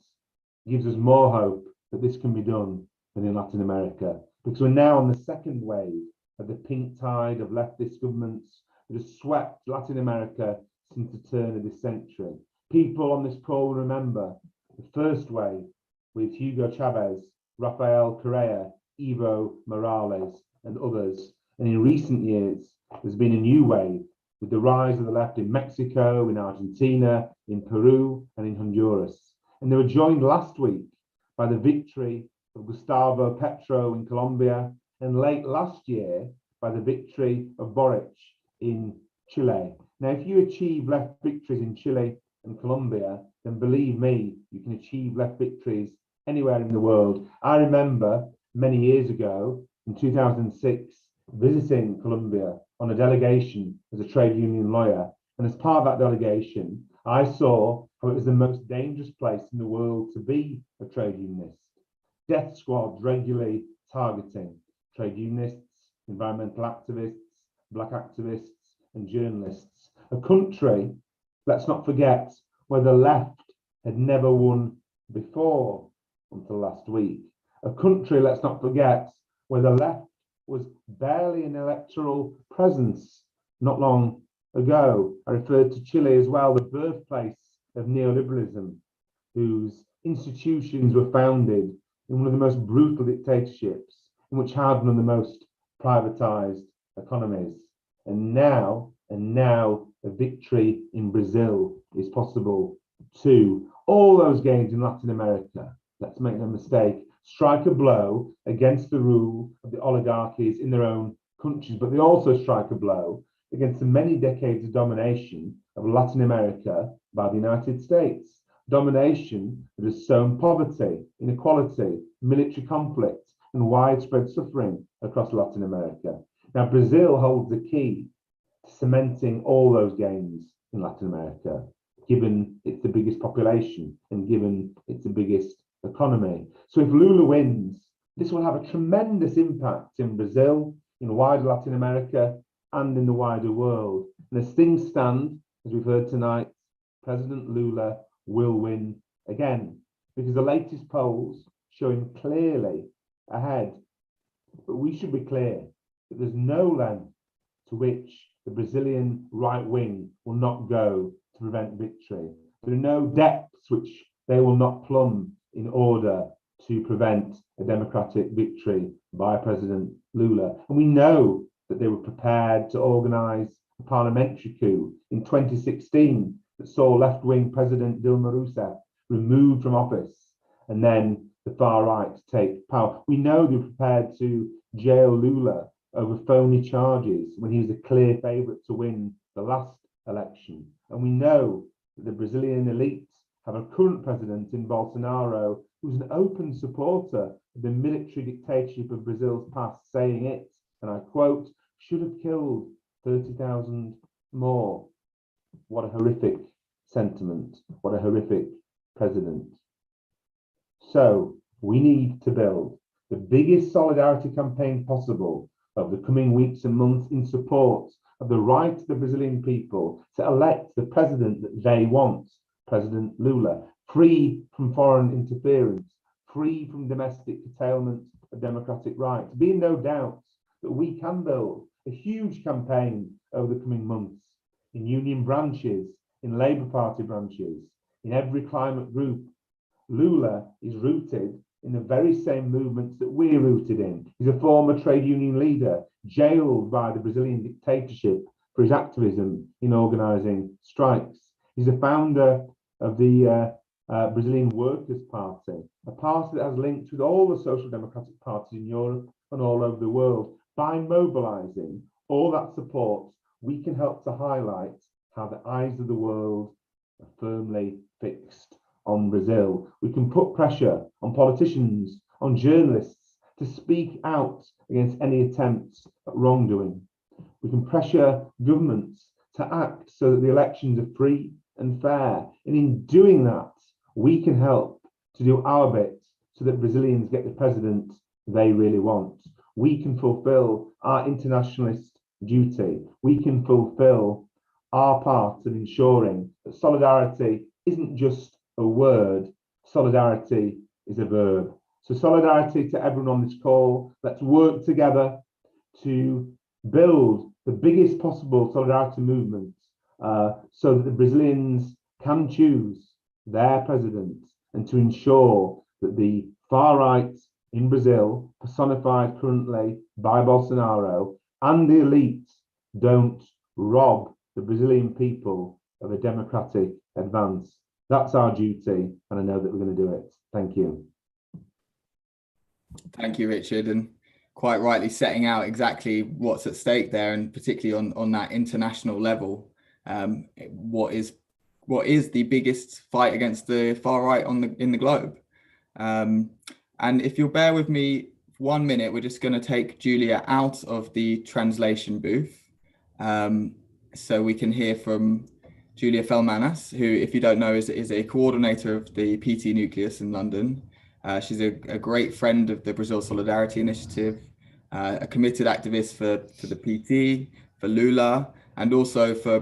gives us more hope that this can be done than in Latin America, because we're now on the second wave of the pink tide of leftist governments that has swept Latin America since the turn of this century. People on this call will remember the first wave with Hugo Chavez, Rafael Correa, Evo Morales and others. And in recent years, there's been a new wave with the rise of the left in Mexico, in Argentina, in Peru and in Honduras. And they were joined last week by the victory of Gustavo Petro in Colombia, and late last year by the victory of Boric in Chile. Now, if you achieve left victories in Chile and Colombia, then believe me, you can achieve left victories anywhere in the world. I remember many years ago, in 2006, visiting Colombia on a delegation as a trade union lawyer. And as part of that delegation, I saw how it was the most dangerous place in the world to be a trade unionist. Death squads regularly targeting trade unionists, environmental activists, black activists, and journalists. A country, let's not forget, where the left had never won before until last week. A country, let's not forget, where the left was barely an electoral presence not long ago. I referred to Chile as well, the birthplace of neoliberalism, whose institutions were founded in one of the most brutal dictatorships, in which had one of the most privatized economies. And now a victory in Brazil is possible too. All those gains in Latin America, let's make no mistake, strike a blow against the rule of the oligarchies in their own countries, but they also strike a blow against the many decades of domination of Latin America by the United States. Domination that has sown poverty, inequality, military conflict, and widespread suffering across Latin America. Now, Brazil holds the key to cementing all those gains in Latin America, given it's the biggest population and given it's the biggest economy. So if Lula wins, this will have a tremendous impact in Brazil, in wider Latin America, and in the wider world. And as things stand, as we've heard tonight, President Lula will win again, because the latest polls show him clearly ahead. But we should be clear that there's no length to which the Brazilian right wing will not go to prevent victory. There are no depths which they will not plumb in order to prevent a democratic victory by President Lula. And we know that they were prepared to organise a parliamentary coup in 2016 that saw left-wing President Dilma Rousseff removed from office and then the far right take power. We know they were prepared to jail Lula over phony charges when he was a clear favourite to win the last election. And we know that the Brazilian elite have a current president in Bolsonaro who's an open supporter of the military dictatorship of Brazil's past, saying it, and I quote, should have killed 30,000 more. What a horrific sentiment. What a horrific president. So we need to build the biggest solidarity campaign possible of the coming weeks and months in support of the right of the Brazilian people to elect the president that they want, President Lula, free from foreign interference, free from domestic curtailment of democratic rights. Be in no doubt that we can build a huge campaign over the coming months in union branches, in Labour Party branches, in every climate group. Lula is rooted in the very same movements that we're rooted in. He's a former trade union leader, jailed by the Brazilian dictatorship for his activism in organising strikes. He's a founder of the Brazilian Workers' Party, a party that has links with all the social democratic parties in Europe and all over the world. By mobilising all that support, we can help to highlight how the eyes of the world are firmly fixed on Brazil. We can put pressure on politicians, on journalists to speak out against any attempts at wrongdoing. We can pressure governments to act so that the elections are free and fair. And in doing that, we can help to do our bit so that Brazilians get the president they really want. We can fulfill our internationalist duty. We can fulfill our part of ensuring that solidarity isn't just a word, solidarity is a verb. So solidarity to everyone on this call. Let's work together to build the biggest possible solidarity movement so that the Brazilians can choose their president, and to ensure that the far right in Brazil, personified currently by Bolsonaro, and the elite don't rob the Brazilian people of a democratic advance. That's our duty, and I know that we're going to do it. Thank you. Thank you, Richard, and quite rightly setting out exactly what's at stake there, and particularly on that international level. What is the biggest fight against the far right in the globe? And if you'll bear with me 1 minute, we're just going to take Julia out of the translation booth, so we can hear from Julia Felmanas, who, if you don't know, is a coordinator of the PT Nucleus in London. She's a great friend of the Brazil Solidarity Initiative, a committed activist for the PT, for Lula, and also for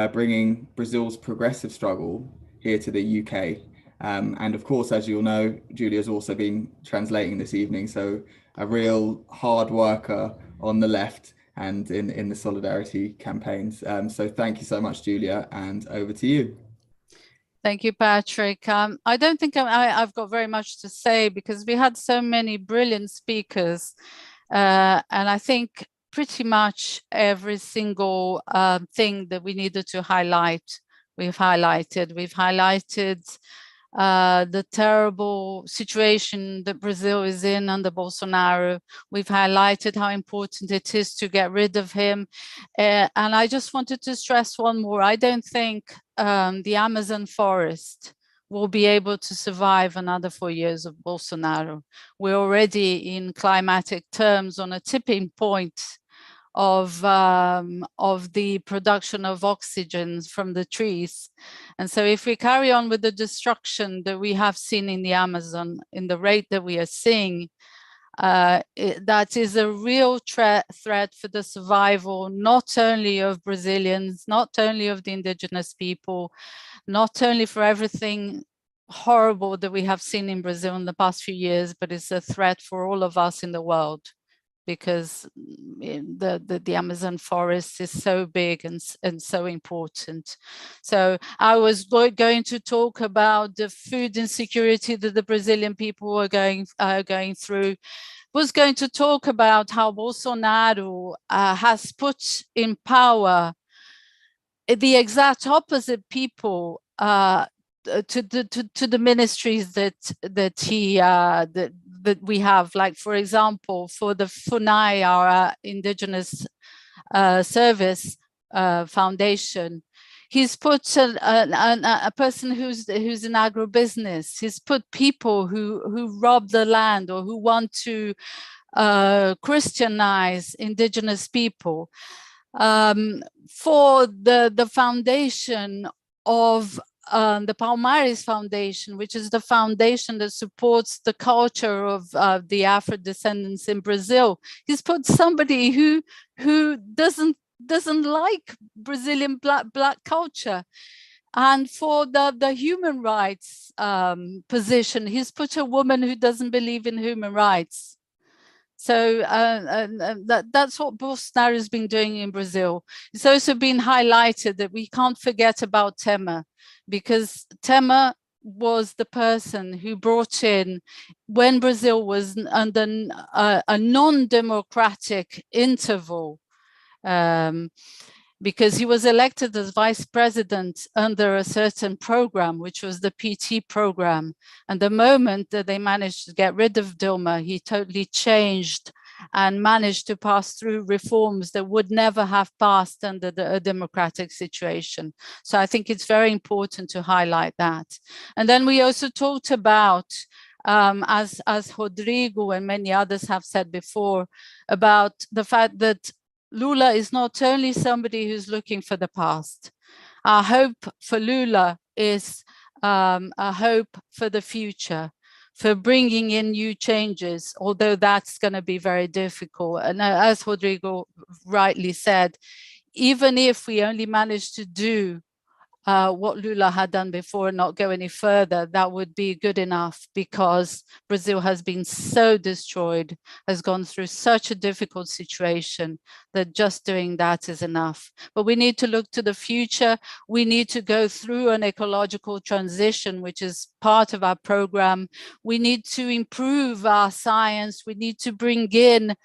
bringing Brazil's progressive struggle here to the UK. And of course, as you'll know, Julia's also been translating this evening, so a real hard worker on the left and in the solidarity campaigns. So thank you so much, Julia, and over to you. Thank you, Patrick. I don't think I've got very much to say because we had so many brilliant speakers, and I think pretty much every single thing that we needed to highlight, we've highlighted. We've highlighted the terrible situation that Brazil is in under Bolsonaro. We've highlighted how important it is to get rid of him. And I just wanted to stress one more. I don't think the Amazon forest will be able to survive another 4 years of Bolsonaro. We're already in climatic terms on a tipping point of the production of oxygen from the trees. And so if we carry on with the destruction that we have seen in the Amazon, in the rate that we are seeing, that is a real threat for the survival, not only of Brazilians, not only of the indigenous people, not only for everything horrible that we have seen in Brazil in the past few years, but it's a threat for all of us in the world, because the Amazon forest is so big and so important. So I was going to talk about the food insecurity that the Brazilian people are going through. Was going to talk about how Bolsonaro has put in power the exact opposite people to the ministries that we have, like, for example, for the FUNAI, our indigenous service foundation, he's put a person who's in agribusiness. He's put people who rob the land or who want to Christianize indigenous people. For the foundation of the Palmares Foundation, which is the foundation that supports the culture of the Afro descendants in Brazil. He's put somebody who doesn't like Brazilian black culture. And for the human rights position, he's put a woman who doesn't believe in human rights. So that's what Bolsonaro has been doing in Brazil. It's also been highlighted that we can't forget about Temer, because Temer was the person who brought in, when Brazil was under a non-democratic interval, because he was elected as vice president under a certain program, which was the PT program. And the moment that they managed to get rid of Dilma, he totally changed and managed to pass through reforms that would never have passed under a democratic situation. So I think it's very important to highlight that. And then we also talked about, as Rodrigo and many others have said before, about the fact that Lula is not only somebody who's looking for the past. Our hope for Lula is a hope for the future, for bringing in new changes, although that's going to be very difficult. And as Rodrigo rightly said, even if we only manage to do what Lula had done before and not go any further, that would be good enough, because Brazil has been so destroyed, has gone through such a difficult situation, that just doing that is enough. But we need to look to the future. We need to go through an ecological transition, which is part of our program. We need to improve our science. We need to bring in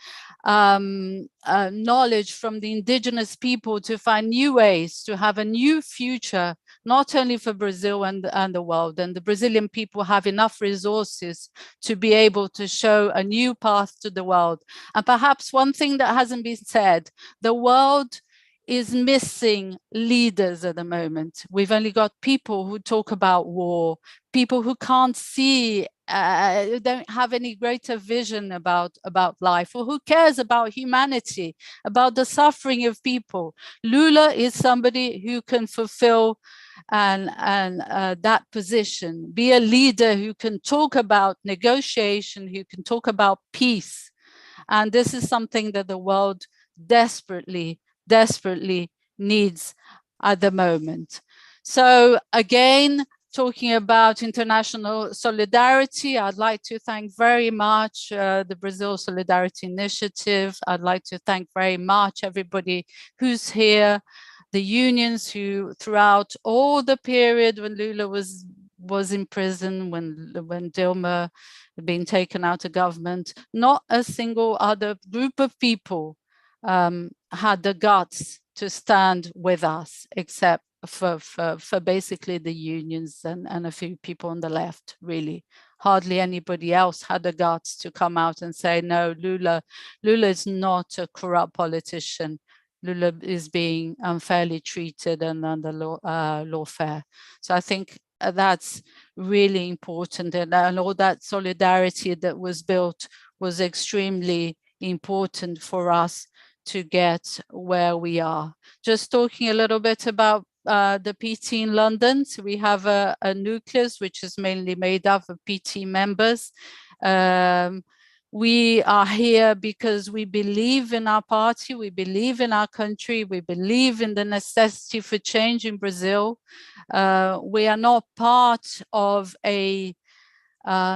knowledge from the indigenous people to find new ways to have a new future, not only for Brazil and the world. And the Brazilian people have enough resources to be able to show a new path to the world. And perhaps one thing that hasn't been said, the world is missing leaders at the moment. We've only got people who talk about war, people who can't see, don't have any greater vision about life, or who cares about humanity, about the suffering of people. Lula is somebody who can fulfill that position, be a leader who can talk about negotiation, who can talk about peace. And this is something that the world desperately needs at the moment. So again, talking about international solidarity, I'd like to thank very much the Brazil Solidarity Initiative. I'd like to thank very much everybody who's here, the unions who throughout all the period when Lula was in prison, when Dilma had been taken out of government, not a single other group of people had the guts to stand with us, except for basically the unions and a few people on the left, really. Hardly anybody else had the guts to come out and say, no, Lula is not a corrupt politician. Lula is being unfairly treated and under lawfare. So I think that's really important, and all that solidarity that was built was extremely important for us to get where we are. Just talking a little bit about the PT in London. So we have a nucleus which is mainly made up of PT members. We are here because we believe in our party, we believe in our country, we believe in the necessity for change in Brazil. We are not part of a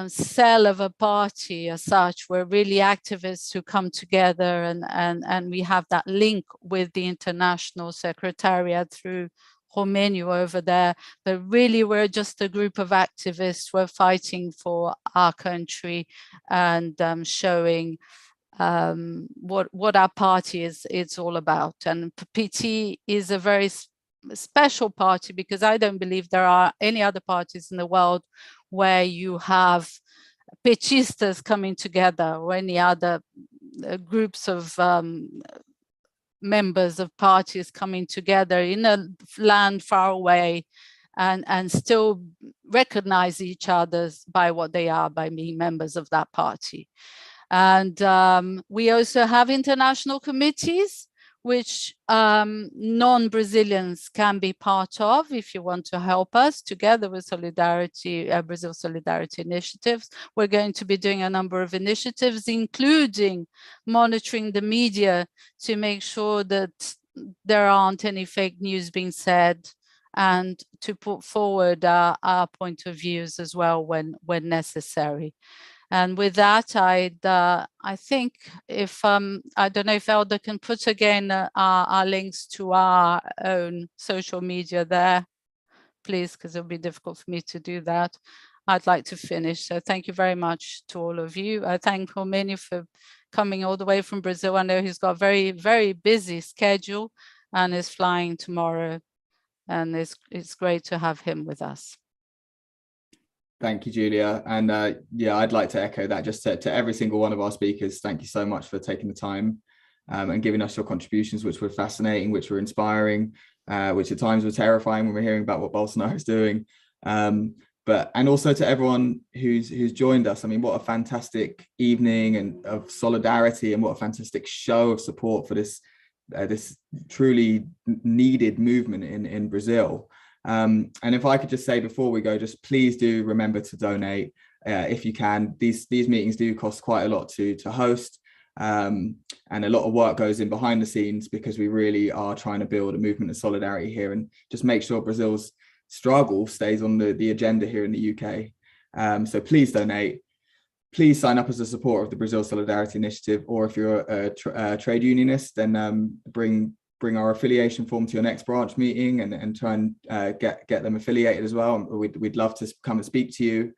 cell of a party as such. We're really activists who come together, and we have that link with the international secretariat through Romênio over there, but really we're just a group of activists. We're fighting for our country and showing what our party is all about. And PT is a very special party because I don't believe there are any other parties in the world where you have petistas coming together or any other groups of members of parties coming together in a land far away and still recognize each other by what they are, by being members of that party. And we also have international committees which non-Brazilians can be part of if you want to help us, together with Solidarity, Brazil Solidarity Initiatives. We're going to be doing a number of initiatives, including monitoring the media to make sure that there aren't any fake news being said, and to put forward our point of views as well when necessary. And with that, I think if, I don't know if Elda can put again our links to our own social media there, please, because it'll be difficult for me to do that. I'd like to finish. So thank you very much to all of you. I thank Romênio for coming all the way from Brazil. I know he's got a very, very busy schedule and is flying tomorrow. And it's great to have him with us. Thank you, Julia. And yeah, I'd like to echo that just to every single one of our speakers. Thank you so much for taking the time and giving us your contributions, which were fascinating, which were inspiring, which at times were terrifying when we're hearing about what Bolsonaro is doing. And also to everyone who's joined us. I mean, what a fantastic evening and of solidarity, and what a fantastic show of support for this this truly needed movement in Brazil. And if I could just say before we go, just please do remember to donate if you can. These meetings do cost quite a lot to host, and a lot of work goes in behind the scenes because we really are trying to build a movement of solidarity here and just make sure Brazil's struggle stays on the agenda here in the UK. So please donate. Please sign up as a supporter of the Brazil Solidarity Initiative, or if you're a trade unionist, then bring our affiliation form to your next branch meeting and try and get them affiliated as well. We'd love to come and speak to you.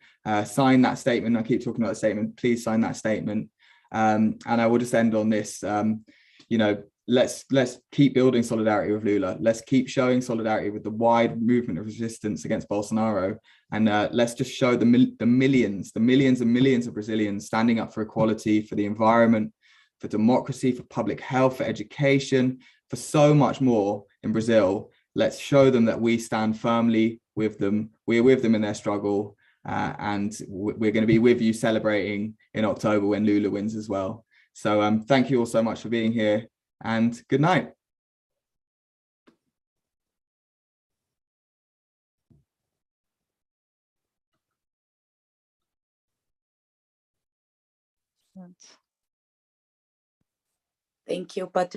Sign that statement. I keep talking about the statement. Please sign that statement. And I will just end on this. You know, let's keep building solidarity with Lula. Let's keep showing solidarity with the wide movement of resistance against Bolsonaro. And let's just show the millions and millions of Brazilians standing up for equality, for the environment, for democracy, for public health, for education, for so much more in Brazil. Let's show them that we stand firmly with them. We're with them in their struggle. And we're going to be with you celebrating in October when Lula wins as well. So thank you all so much for being here, and good night. Thank you, Patrick.